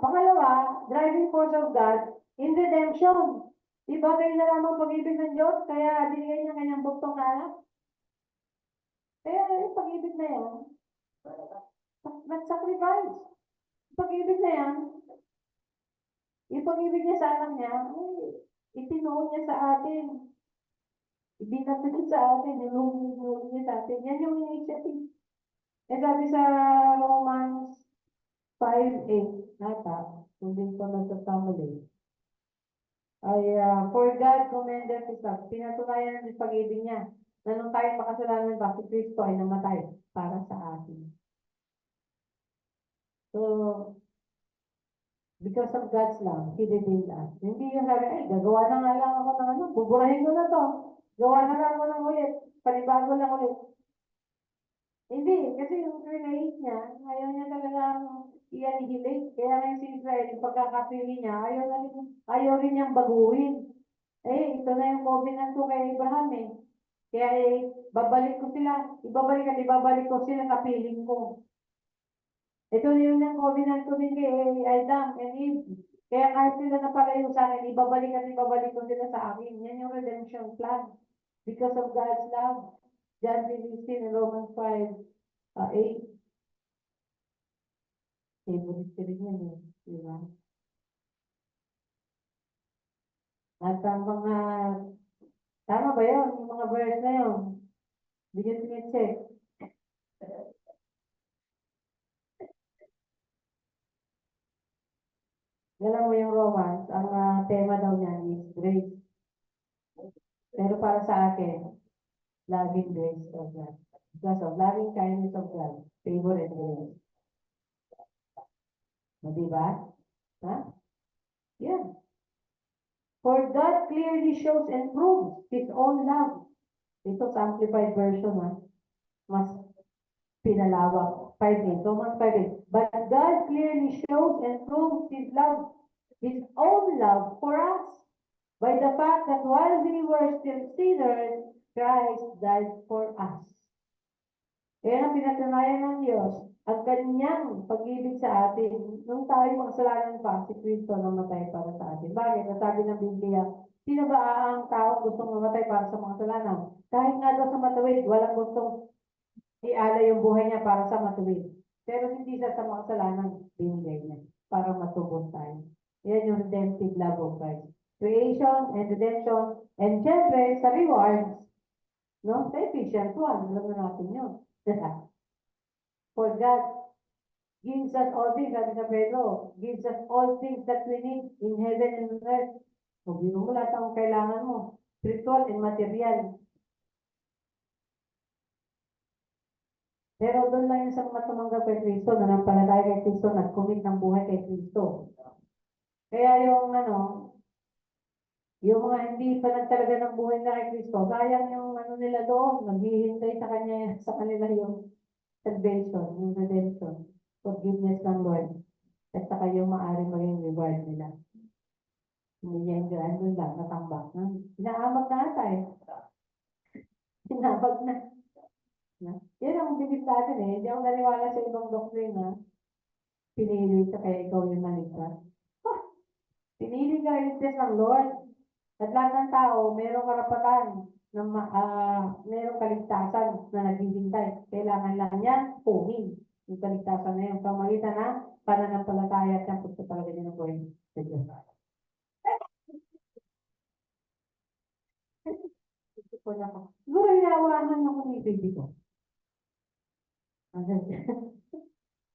C: pangalawa, driving force of God in redemption. Diba kayo na lamang pag-ibig ng Diyos, kaya binigay niya kanyang buktong na anak? Kaya yung pag-ibig na yan, nag-sacrifice. Pag-ibig na yan, yung pag-ibig niya sa anak niya, itinuon niya sa atin. Ibinatid niya sa atin, nilungin niya sa atin. Yan yung initiative. Sabi sa Romans 5:8, nata, hindi ko nagkakamali. Ay, for God commended His love. Pinatunayan ng pag-ibig niya na nung tayo makasalanan ba, si Kristo ay namatay para sa atin. So, because of God's love, He redeemed us. Hindi yung sabi, ay, gagawa na nga lang ako ng ano, buburahin ko na to. Gawa na lang ako ng ulit. Panibago lang ulit. Hindi, kasi yung create niya, ayaw niya talaga i-annihilate. Kaya ngayon si Israel, yung pagkakapili niya, ayaw rin niyang baguhin. Ito na yung covenant ko kay Abraham Kaya babalik ko sila, ibabalik ko sila sa piling ko. Ito yun ang covenant ko din kay Adam and Eve. Kaya kahit sila napalayo sa akin, ibabalik ko sila sa akin. Yan yung redemption plan. Because of God's love. John 3:16 and Romans 5:8. Favorite ko rin yan Diba? At ang mga, tama ba yun? Yung mga verse na yun. Bigyan check. Alam mo yung Romans, ang tema daw niya is grace. Pero para sa akin, loving grace of God. Because of loving kindness of God, favor and grace. Diba? Ha? Yeah. For God clearly shows and proves His own love. Ito sa Amplified Version, mas pinalawak. 5:8. Romans 5:8. But God clearly shows and proves His love, His own love for us, by the fact that while we were still sinners, Christ died for us. Kaya ang pinatunayan ng Diyos, ang kanyang pag-ibig sa atin, nung tayo makasalanan pa, si Kristo namatay para sa atin. Bakit? Nasabi ng Biblia, sino ba ang tao gustong mamatay para sa mga kasalanan? Kahit nga daw sa matuwid, walang gustong iala yung buhay niya para sa matuwid. Pero hindi siya sa mga kasalanan, binigay niya para matubos tayo. Yan yung redemptive love of Christ. Creation and redemption, and syempre sa rewards, no? Sa Ephesians 1, alam na natin yun. For God gives us all things, sabi sa Pedro, gives us all things that we need in heaven and on earth. So, mo lahat ang kailangan mo, spiritual and material. Pero doon lang yung sa mga tumanggap kay Kristo, nanampalataya kay Kristo, nag-commit ng buhay kay Kristo. Kaya yung mga hindi pa nagtalaga ng buhay na kay Kristo, sayang yung nila doon, naghihintay sa kanya, sa kanila yung salvation, yung redemption, forgiveness ng Lord, at saka yung maaaring maging reward nila. Hindi niya yung gaan doon lang, natambak na. Inaamag na tayo. Sinabag na. Yan ang bibig natin Hindi ako naniwala sa ibang doktrina. Pinili ka kaya ikaw yung naligtas. Pinili ka iligtas ng Lord. At lahat ng tao, mayroong karapatan na mayroong kaligtasan na naghihintay. Kailangan lang niya punin yung kaligtasan na yun. Pamagitan na pananampalataya at yung pagkatalaga niya ng buhay sa Diyos. Wala ko. Siguro hinawakan ako ni baby ko.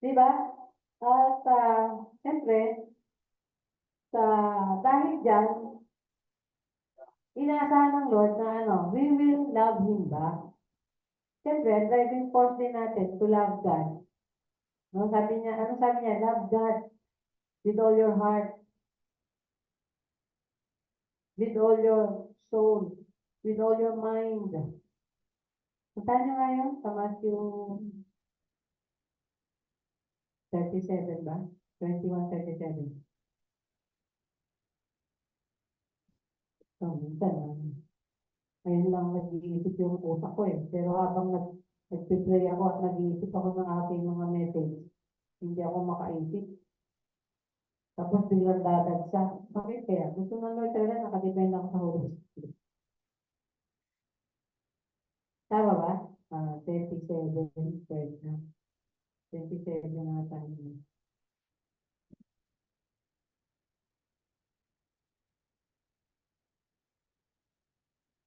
C: Di ba? At siyempre, dahil dyan, inaasahan ng Lord na we will love Him ba? Siyempre, ang driving force din natin to love God. No, sabi niya, love God with all your heart, with all your soul, with all your mind. Puntahan niyo ngayon sa Matthew 37 ba? 21:37. So, minsan, ayun lang nag-iisip yung utak ko eh. Pero habang nag-pray ako at nag-iisip ako ng aking mga message, hindi ako makaisip. Tapos biglang dadagsa. Bakit kaya? Gusto ng Lord talaga nakadepend ako sa Holy Spirit. Tama ba? 27, third na. 27 na tayo.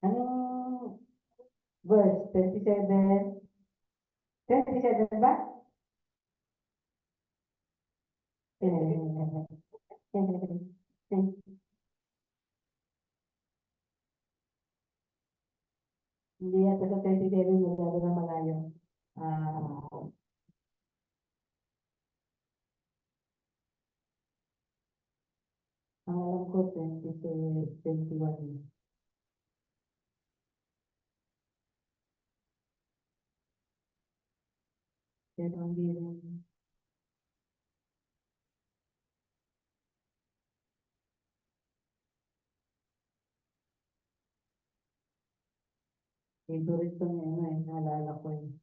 C: Anong verse? 27? 27 ba? Hindi yata sa 27 masyado na malayo. Ang alam ko 21. Pero hindi rin. Favorite ko niya naalala ko yun.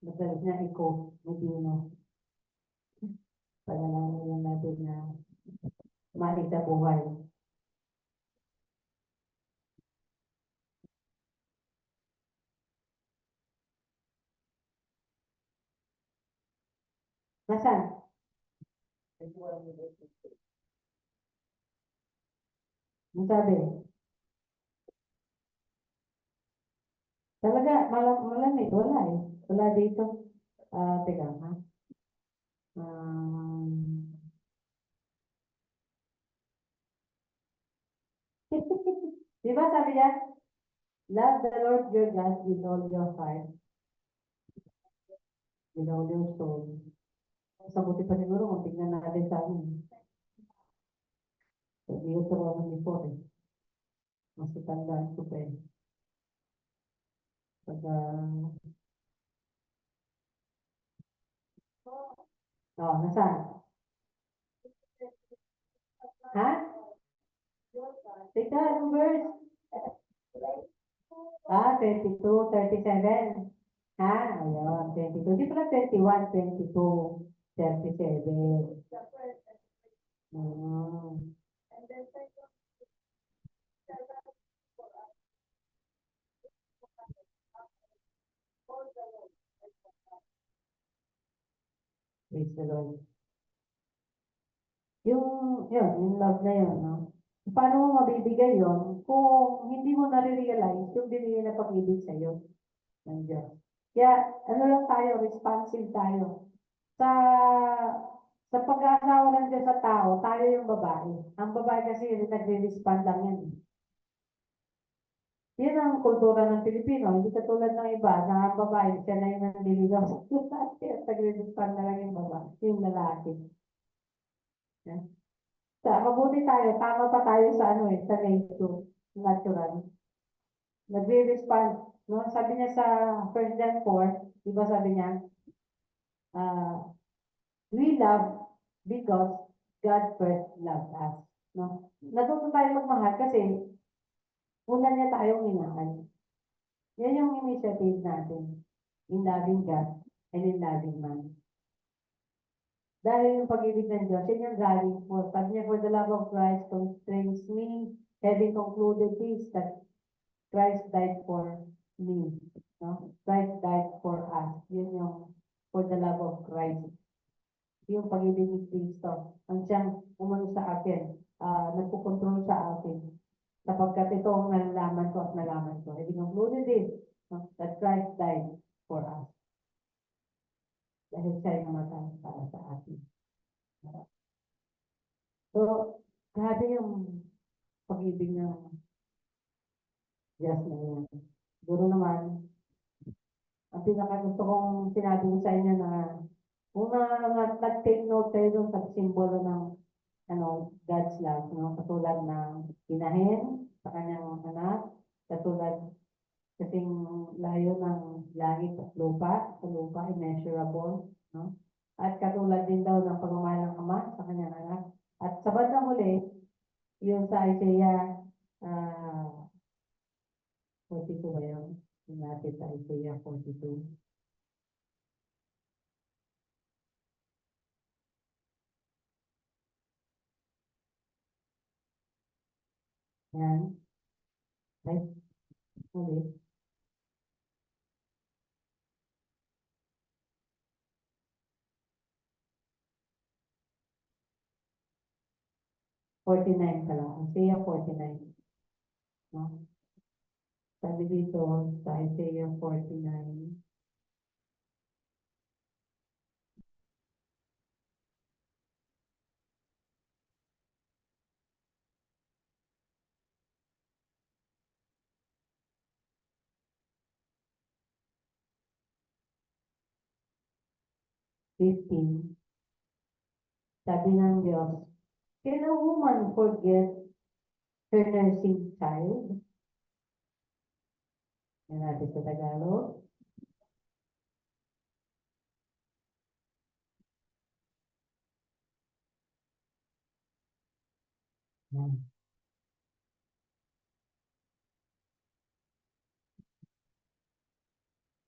C: Madalas niya Medino. Panalangin lang natin na makita buhay. Nasaan? Ang sabi? Talaga, malamig. Wala eh. Wala dito. Teka, ha? Di ba sabi niya, love the Lord your God with all your heart, with all your soul. Sa buti pa siguro kung tignan natin sa amin. Sa Deuteronomy 4 eh. Mas itandaan ko pa eh. Pagka, nasaan? Ha? Teka, anong verse? 22, 37. Ha? Ayun, 22. Di pala 21, 22, 37. Praise the Lord. Yung love na yun, no? Paano mo mabibigay yun kung hindi mo nare-realize yung binigay na pag-ibig sa'yo ng Diyos? Kaya, lang tayo, responsive tayo. Sa pag-aasawa ng Diyos sa tao, tayo yung babae. Ang babae kasi nagre-respond lang yan. Yan ang kultura ng Pilipino. Hindi katulad ng iba na ang babae, siya na yung nanliligaw. Nagre-respond na lang yung babae, yung lalaki. Yeah. Mabuti tayo, tama pa tayo sa sa nature, natural. Nagre-respond. No? Sabi niya sa 1 John 4, di ba sabi niya, we love because God first loved us. No? Natuto tayo magmahal kasi una niya tayong minahal. Yan yung initiative natin in loving God and in loving man. Dahil yung pag-ibig ng Diyos, yun yung galing po. Sabi niya, for the love of Christ constrains me, having concluded this, that Christ died for me. No? Christ died for us. Yun yung for the love of Christ. Yung pag-ibig ni Kristo. Ang siyang umano sa akin. nagpukontrol sa akin. Sapagkat ito ang nalaman ko at nalaman ko. I concluded this, no, that Christ died for us. Dahil siya ay namatay para sa atin. So, grabe yung pag-ibig ng Diyos na yan. Siguro naman, ang pinaka-gusto kong sinabi ko sa inyo na kung nag-take note kayo dun sa simbolo ng God's love, no? Katulad ng inahin sa kanyang anak, katulad kasing layo ng langit at lupa, sa lupa immeasurable, no? At katulad din daw ng pagmamahal ng ama sa kanyang anak. At sa bandang huli, yung sa Isaiah 42 ba yun? Yung natin sa Isaiah 42. Yan. Ay, ulit. Forty-nine pala. Isaiah 49. No? Sabi dito sa Isaiah 49. Sabi ng Diyos, can a woman forget her nursing child? Yan natin sa Tagalog. Yan.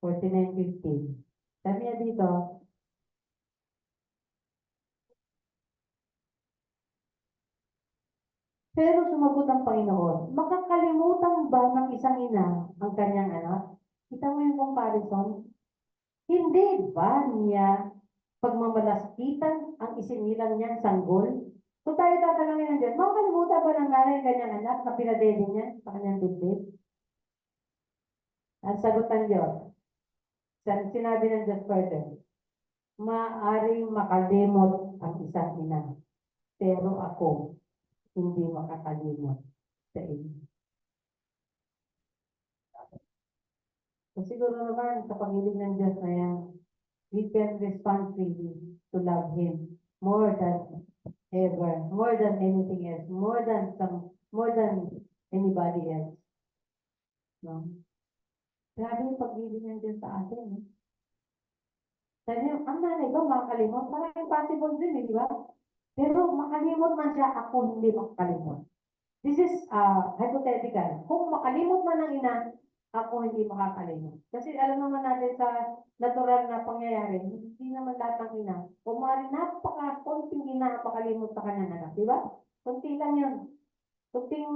C: $49.15. Sabi niya dito, pero sumagot ang Panginoon, makakalimutan ba ng isang ina ang kanyang anak? Kita mo yung comparison? Hindi ba niya pagmamalaskitan ang isinilang niyang sanggol? Kung tayo tatanungin ng Diyos, makakalimutan ba ng nanay ang kanyang anak na pinadede niya sa kanyang dibdib? Ang sagot ng Diyos, sinabi ng Diyos further, maaaring makalimot ang isang ina, pero ako hindi makakalimot sa inyo. So siguro naman sa pag-ibig ng Diyos na yan, we can respond freely to love Him more than ever, more than anything else, more than anybody else. No? Grabe yung pag-ibig ng Diyos sa atin. Sabi niyo, ang nanay ba makakalimot? Parang impossible din, di ba? Pero makalimot man siya, ako hindi makakalimot. This is hypothetical. Kung makalimot man ang ina, ako hindi makakalimot. Kasi alam naman natin sa natural na pangyayari, hindi naman lahat ng ina. Kung maaaring napaka-konting ina ang makalimot sa kanyang anak, di ba? Kunti lang yun. Kunting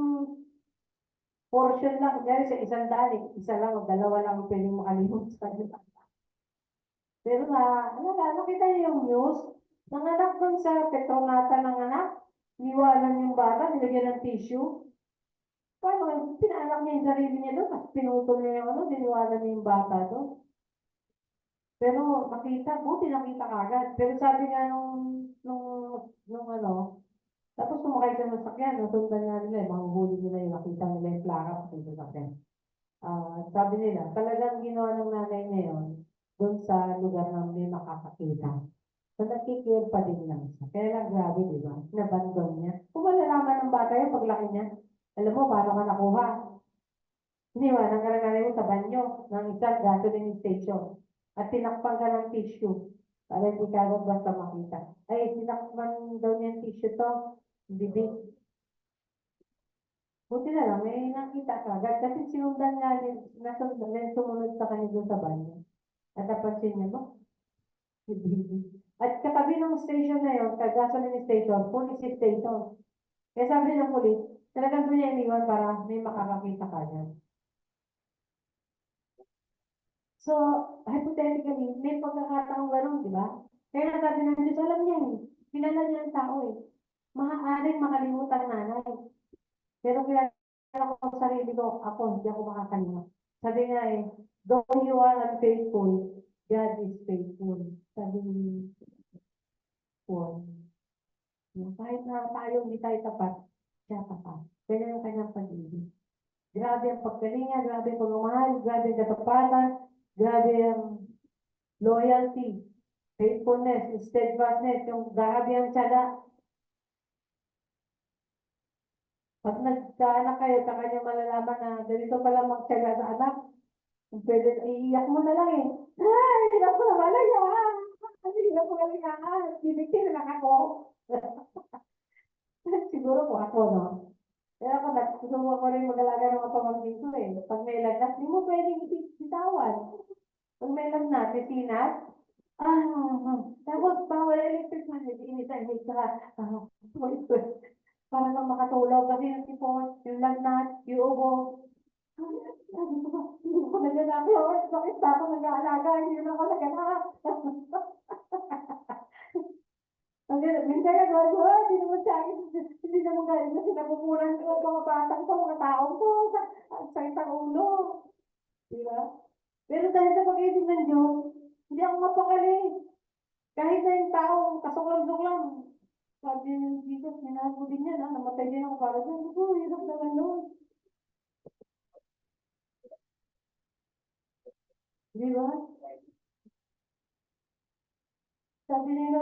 C: portion lang. Kunyari sa isang dali, isa lang o dalawa lang ang pwedeng makalimot sa kanyang anak. Pero nakita niyo yung news, nanganak doon sa Petronata ng anak, niwalan yung bata, nilagyan ng tissue. Paano, pinaanak niya yung sarili niya doon, at pinutol niya yung diniwalan niya yung bata doon. Pero buti nakita kagad. Pero sabi nga tapos sumakay sa sasakyan, nasundan nga nila, mahuhuli nila yung nakita nila yung plaka sa sasakyan. Sabi nila, talagang ginawa ng nanay niya yun, doon sa lugar na may makakakita. So, nagkikir pa din lang siya. Kaya lang grabe, di ba? Nabandon niya. Kung malalaman ng bata yung paglaki niya, alam mo, paano ka nakuha? Iniwanan ka na mo sa banyo ng isang gasoline station at tinakpan ka ng tissue para hindi ka agad basta makita. Ay, tinakpan daw niya yung tissue to, bibig. Buti na lang, may nakita ka agad kasi sinundan nga din, sumunod sa kanya doon sa banyo. At napansin niya, no? At katabi ng station na yun, gasoline station, police station. Kaya sabi ng police, talagang doon niya iniwan para may makakakita ka niya. So, hypothetically, may pagkakataong gano'n, di ba? Kaya sabi ng Diyos, alam niya eh, kilala niya ang tao eh. maaaring makalimutan ng nanay. Pero kilala ko sa sarili ko, ako, hindi ako makakalimut. Sabi nga though you are unfaithful, God is faithful. Sabi ni Paul. Kahit na tayo hindi tayo tapat, siya tapat. Kaya yung kanyang pag-ibig. Grabe ang pagkalinga, grabe ang pagmamahal, grabe ang katapatan, grabe ang loyalty, faithfulness, steadfastness, yung grabe ang tiyaga. Pag nagkaanak kayo, saka niyo malalaman na ganito pala magtiyaga sa anak. Kung pwede, iiyak mo na lang Ay, hindi ako na malaya. Hindi ako malaya. Bibigyan na lang ako. Siguro po ako, no? Kaya ako, gusto ko rin mag-alaga ng mga pamangkin ko Pag may lagnat, di mo pwedeng isitawan. Pag may lagnat, isinat, tapos bawal electric fan, init ka, para lang makatulog kasi yung sipon, yung lagnat, yung ubo. Sabi ko ba, hindi ko naganap yun. Bakit ba ako nag-aalaga? Hindi naman ako naganap. Minsan nagawa, hindi naman sa akin, hindi naman galing na sinapupunan ko ang mga batang ko, mga taong ko, ang sakit ang ulo. Diba? Pero dahil sa pag-ibig ng Diyos, hindi ako mapakali. Kahit na yung tao, kasuklam-suklam. Sabi ng Jesus, minahal ko din yan, namatay din ako para doon. Hirap naman doon. Di ba? Sabi nila,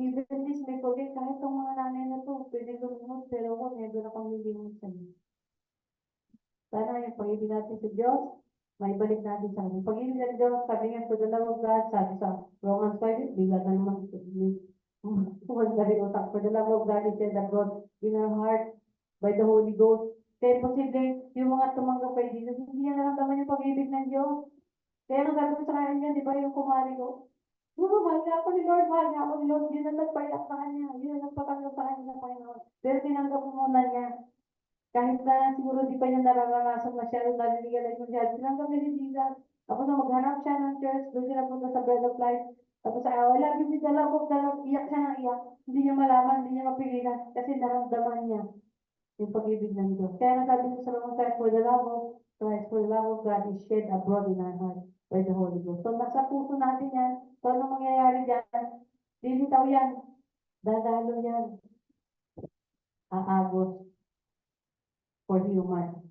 C: even this may forget, kahit itong mga nanay na to, pwede lumunod, pero ako, never akong lilimot sa iyo. Sana yung pag-ibig natin sa Diyos, may balik natin sa kanya. Pag-ibig ng Diyos, sabi nga, for the love of God, sabi sa Romans 5, bigla na naman dari utak. For the love of God is shed abroad in our heart by the Holy Ghost. Kaya posible, yung mga tumanggap kay Jesus, hindi niya naramdaman yung pag-ibig ng Diyos. Kaya nung sabi ko sa kanya, di ba yung kumari ko, mahal niya ako ni Lord, mahal niya ako ni Lord, yun ang nagpayak sa kanya, yun ang nagpatanggap sa kanya ng Panginoon. Pero tinanggap mo muna niya, kahit na siguro di pa niya nararanasan masyado, nare-realize mo siya, tinanggap niya ni Jesus. Tapos na maghanap siya ng church, doon sila punta sa Bread of Life. Tapos I love you with the love of the Lord, iyak siya ng iyak. Hindi niya malaman, hindi niya mapigilan, kasi naramdaman niya yung pag-ibig ng Diyos. Kaya nasabi ko sa mga Christ, for the love of Christ, for the love of God is shed abroad in our heart by the Holy Ghost. So nasa puso natin yan. So ano mangyayari dyan? Lilitaw yan. Dadalo yan. Aagos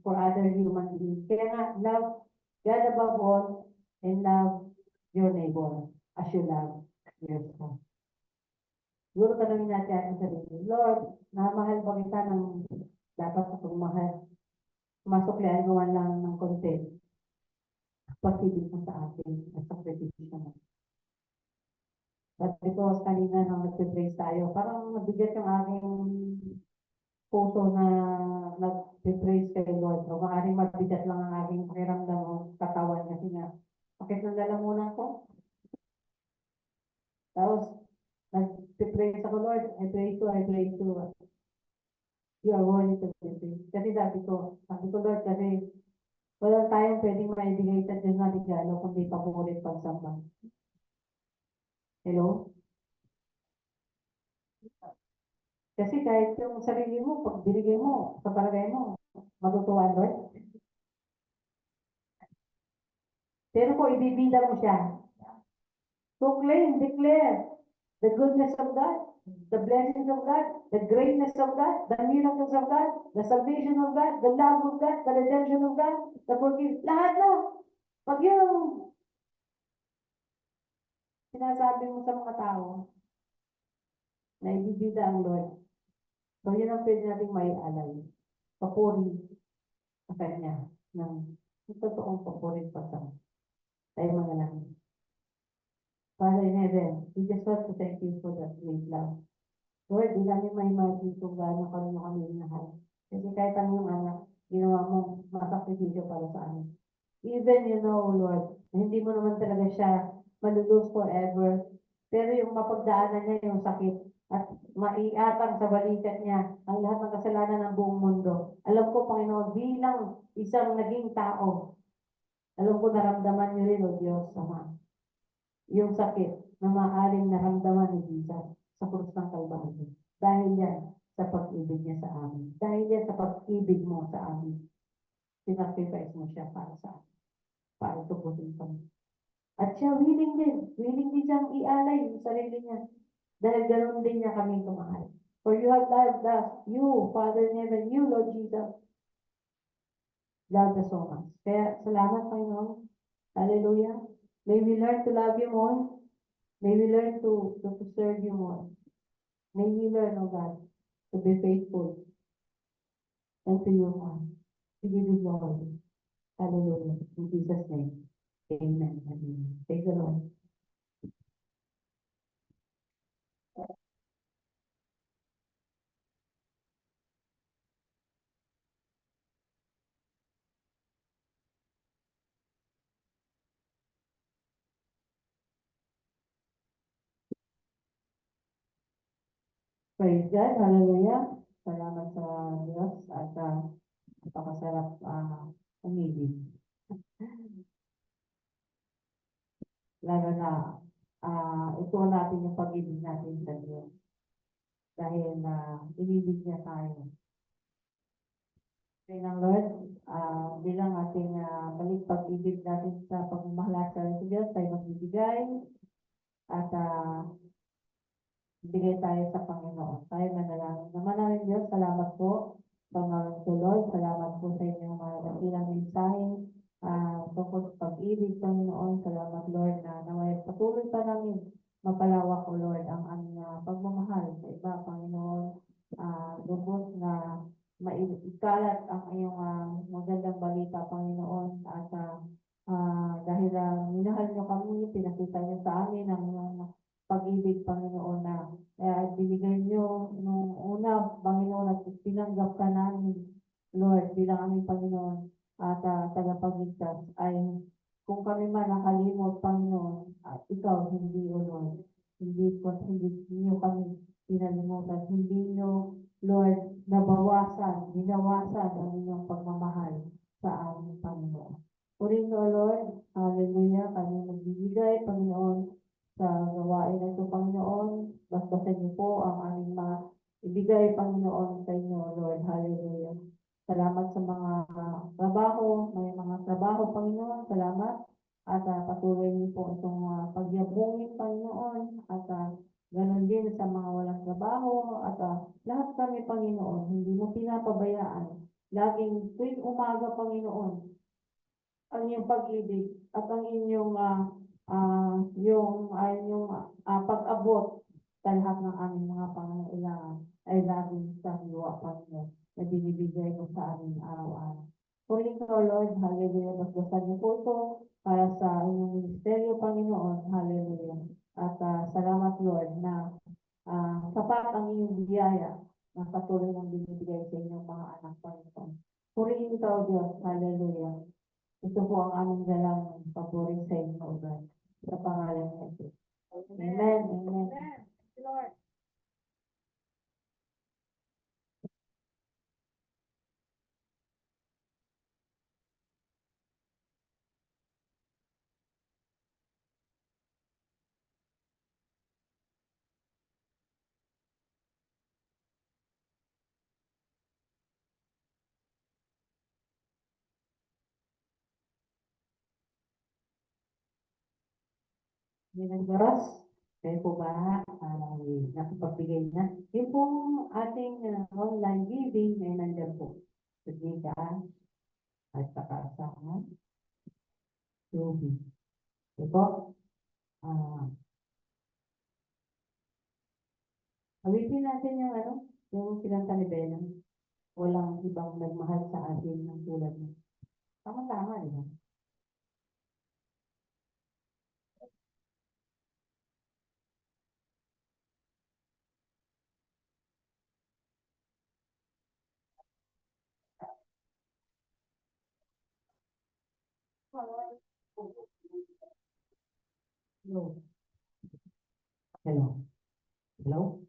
C: for other human beings. Kaya nga, love God above all and love your neighbor as you love yourself. Siguro tanongin natin ating sarili, Lord, namahal ba kita ng dapat sa pagmahal? Masuklian mo lang ng konti. Pag-ibig mo sa atin at sakripisyo mo. Sabi ko kanina nang nag-praise tayo, parang mabigat yung aking puso na nag-praise kay Lord. O maaaring mabigat lang ang aking pakiramdam o katawan kasi nga, bakit ng lalamunan ko? Tapos, nag-praise ako, Lord, I praise you. You are worthy to be praised. Kasi sabi ko, Lord, kasi wala tayong pwedeng maibigay sa Diyos na regalo kundi paborit pagsamba. Hello? Kasi kahit yung sarili mo, pag binigay mo, sa palagay mo, matutuwa, Lord. Pero kung ibibida mo siya, proclaim, declare the goodness of God, the blessings of God, the greatness of God, the miracles of God, the salvation of God, the love of God, the redemption of God, the forgiveness. Lahat na. Pag yung sinasabi mo sa mga tao na ibibida ang Lord, so yun ang pwede natin may alay. Papuri sa Kanya ng totoong papuri pa sa tayo mga namin. Father in heaven, we just want to thank you for that great love. Lord, di namin ma-imagine kung gaano kami minahal. Kasi kahit ang yung anak, ginawa mong masakripisyo para sa amin. Even you know, Lord, na hindi mo naman talaga siya malulose forever. Pero yung mapagdaanan niya yung sakit at maiatang sa balikat niya ang lahat ng kasalanan ng buong mundo. Alam ko, Panginoon, bilang isang naging tao, alam ko naramdaman niyo rin, O Diyos, Ama, yung sakit na maaaring naramdaman ni Jesus sa krus ng Kalbaryo. Dahil yan sa pag-ibig niya sa amin. Dahil yan sa pag-ibig mo sa amin. Sinacrifice mo siya para sa amin. Para tubusin kami. At siya willing din siyang ialay yung sarili niya. Dahil ganoon din niya kami kumahal. For you have loved us, you, Father in heaven, you, Lord Jesus, loved us so much. Kaya salamat, Panginoon. Hallelujah. May we learn to love you more. May we learn to serve you more. May we learn, O God, to be faithful and to you, God. To give you glory. Hallelujah. In Jesus' name. Amen. Amen. Praise the Lord. Praise God. Hallelujah. Salamat sa Diyos at napakasarap umibig. Lalo na ito natin yung pag-ibig natin sa Diyos. Dahil inibig niya tayo. Kaya ng Lord, bilang ating balik pag-ibig natin sa pagmamahal sa Diyos, tayo magbibigay at bigay tayo sa Panginoon. Tayo manalangin. Naman namin Diyos, salamat po sa mga Lord. Salamat po sa inyong mga dakilang mensahe tungkol sa pag-ibig, Panginoon. Salamat, Lord, na naway patuloy pa namin mapalawak, O Lord, ang aming pagmamahal sa iba, Panginoon. Lubos na maikalat ang iyong magandang balita, Panginoon. At dahil minahal niyo kami, pinakita niyo sa amin ang iyong pag-ibig, Panginoon, na binigay niyo nung una, Panginoon, at tinanggap ka namin, Lord, bilang aming Panginoon at tagapagligtas, ay kung kami man nakalimot, Panginoon, at ikaw, hindi, O Lord, hindi niyo kami pinalimutan, hindi niyo, Lord, binawasan ang inyong pagmamahal sa aming Panginoon. Purihin, O Lord, hallelujah, kami magbibigay, Panginoon, sa gawain na ito, Panginoon. Bastasan niyo po ang aming ibigay, Panginoon, sa inyo, Lord. Hallelujah. Salamat sa mga trabaho, may mga trabaho, Panginoon. Salamat. At patuloy niyo po itong pagyabungin, Panginoon. At ganon din sa mga walang trabaho. At lahat kami, Panginoon, hindi mo pinapabayaan. Laging tuwing umaga, Panginoon, ang inyong pag-ibig at ang inyong pag-abot sa lahat ng aming mga pangangailangan ay laging sa hiwa, Panginoon, na binibigay mo sa amin araw-araw. Purihin ko, Lord, hallelujah, basbasan niyo po ito para sa inyong ministeryo, Panginoon, hallelujah. At salamat, Lord, na sapat ang inyong biyaya na patuloy ng binibigay sa inyong mga anak, Panginoon. Purihin ito, Diyos, hallelujah. Ito po ang aming dalang paborin sa inyo, O God. Sa pangalan ng Jesus. Amen. Amen. Lord. Bilang Diyos, kayo po ba nakapagbigay na? Yung pong ating online giving ay nandiyan po. Sa Gcash at saka sa Ruby. Ito po, awitin natin yung kinanta ni Benang. Walang ibang nagmahal sa atin ng tulad mo. Tama-tama, di ba? Hello. Hello. Hello.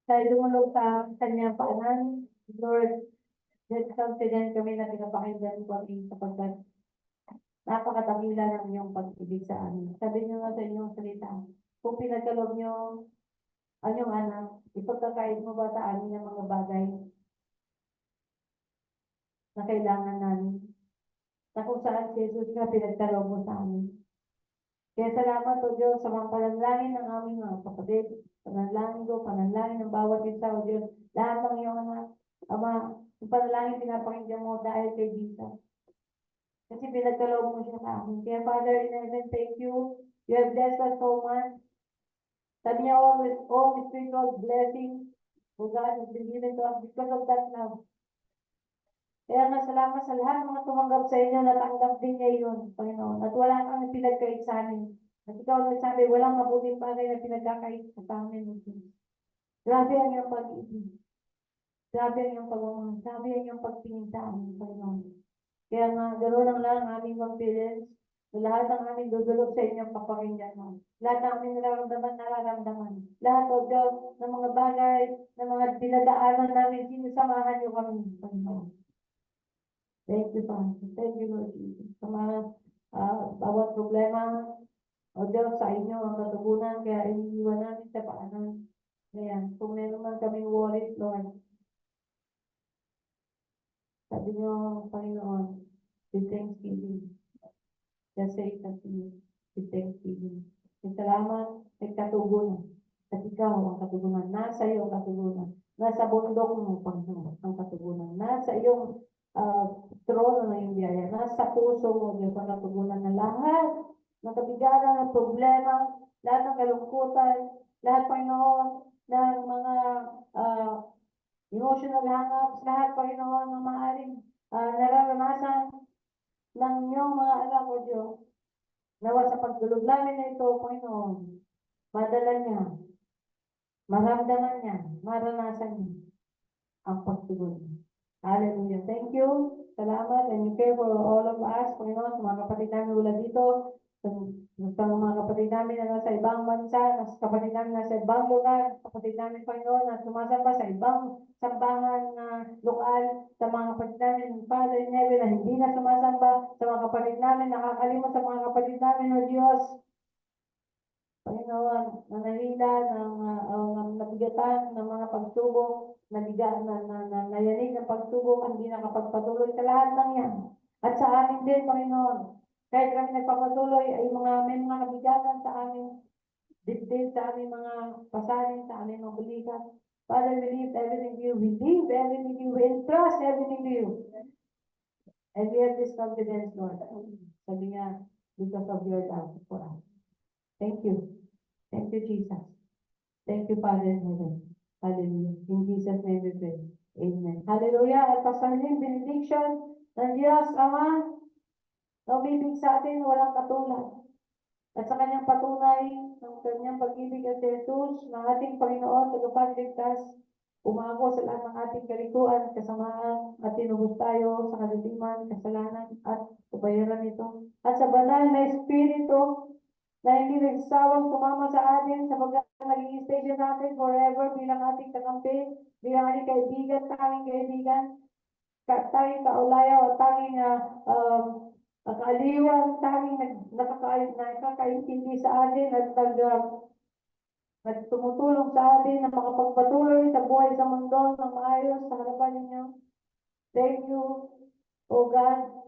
C: Tayo dumulog sa kanyang paanan, Lord, let confident kami na pinapakinggan ko kami sapagkat napakadakila ng iyong pag-ibig sa amin. Sabi niyo nga sa inyong salita, kung pinagkaloob niyo ang iyong anak, ipagkakait mo ba sa amin ang mga bagay na kailangan namin? Na kung saan si Jesus nga pinagkaloob mo sa amin. Kaya salamat o Diyos sa mga panalangin ng aming mga kapatid, panalangin ko, panalangin ng bawat isa o Diyos, lahat ng iyong anak, Ama, yung panalangin pinapakinggan mo dahil kay Jesus. Kasi pinagkaloob mo siya sa amin. Kaya Father in heaven, thank you. You have blessed us so much. Sabi niya, all spiritual blessings, O God, has been given to us because of that love. Kaya nga salamat sa lahat ng mga tumanggap sa inyo, natanggap din niya yun, Panginoon. At wala kang pinagkait sa amin. At ikaw nagsabi, walang mabuting bagay na pinagkakait sa amin. Grabe ang iyong pag-ibig. Grabe ang iyong pagmamahal. Grabe ang iyong pagtingin sa amin, Panginoon. Kaya nga, ganoon lang ang aming confidence. Sa lahat ng aming dudulog sa inyong papakinggan. Lahat ng aming nararamdaman. Lahat, O Diyos, ng mga bagay, ng mga dinadaanan namin, sinasamahan niyo kami, Panginoon. Thank you, Father. Thank you, Lord Jesus. Sa mga bawat problema, O Diyos, sa inyo ang katugunan, kaya iniiwan namin sa paanan. Kaya, kung meron man kaming worries, Lord, sabi niyo, Panginoon, with thanksgiving. Just say it unto you, with thanksgiving. With salamat, may katugunan. At ikaw ang katugunan. Nasa iyo ang katugunan. Nasa bundok mo, Panginoon, ang katugunan. Nasa iyong trono na yung biyaya. Nasa puso mo, Diyos, ang katugunan na lahat ng kabigaran, ng problema, lahat ng kalungkutan, lahat, Panginoon, ng mga emotional hang-ups, lahat, Panginoon, ng maaaring nararanasan ng iyong mga anak o Diyos. Nawa sa pagdulog namin na ito, Panginoon, madala niya, maramdaman niya, maranasan niya ang pagtugon. Hallelujah. Thank you. Salamat. And you care for all of us, Panginoon, sa mga kapatid namin mula dito, sa sa mga kapatid namin na nasa ibang bansa, kapatid namin nasa ibang lugar, kapatid namin, Panginoon, na sumasamba sa ibang sambahan na lokal, sa mga kapatid namin, Father in Heaven, na hindi na sumasamba, sa mga kapatid namin, nakakalimot sa mga kapatid namin, O Diyos, Panginoon, na nahila ng nabigatan ng mga pagsubok, nayanig ng pagsubok, hindi nakapagpatuloy sa lahat ng yan. At sa amin din, Panginoon, kahit kami nagpapatuloy ay may mga nabigatan sa aming dibdib, sa aming mga pasanin, sa aming mga bulikat. Father, we leave everything to you. We leave everything to you. We entrust everything to you. And we have this confidence, Lord. Sabi nga, because of your love for us. Thank you. Thank you, Jesus. Thank you, Father in heaven. Hallelujah. In Jesus' name we pray. Amen. Hallelujah. At pasanin, benediction ng Diyos, Ama, na umibig sa atin, walang katulad. At sa kanyang patunay, ng kanyang pag-ibig at si Jesus, ng ating Panginoon, tagapagligtas, umago sa lahat ng ating kalikuan, kasamaan, at tinubos tayo sa kadiliman, kasalanan, at kabayaran nito. At sa banal na Espiritu, na hindi nagsawang sumama sa atin sapagkat naging station natin forever bilang ating kakampi, bilang ating kaibigan, tanging kaulayaw at tanging kaaliwan, tanging nakakaintindi sa atin at tumutulong sa atin na makapagpatuloy sa buhay sa mundo ng maayos sa harapan ninyo. Thank you, O God,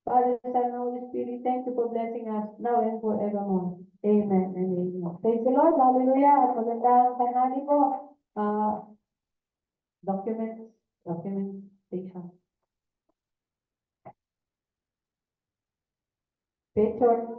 C: Father, Son, and Holy Spirit. Thank you for blessing us now and forevermore. Amen and amen. Praise the Lord. Hallelujah. At magandang tanghali po. Documentation. Picture.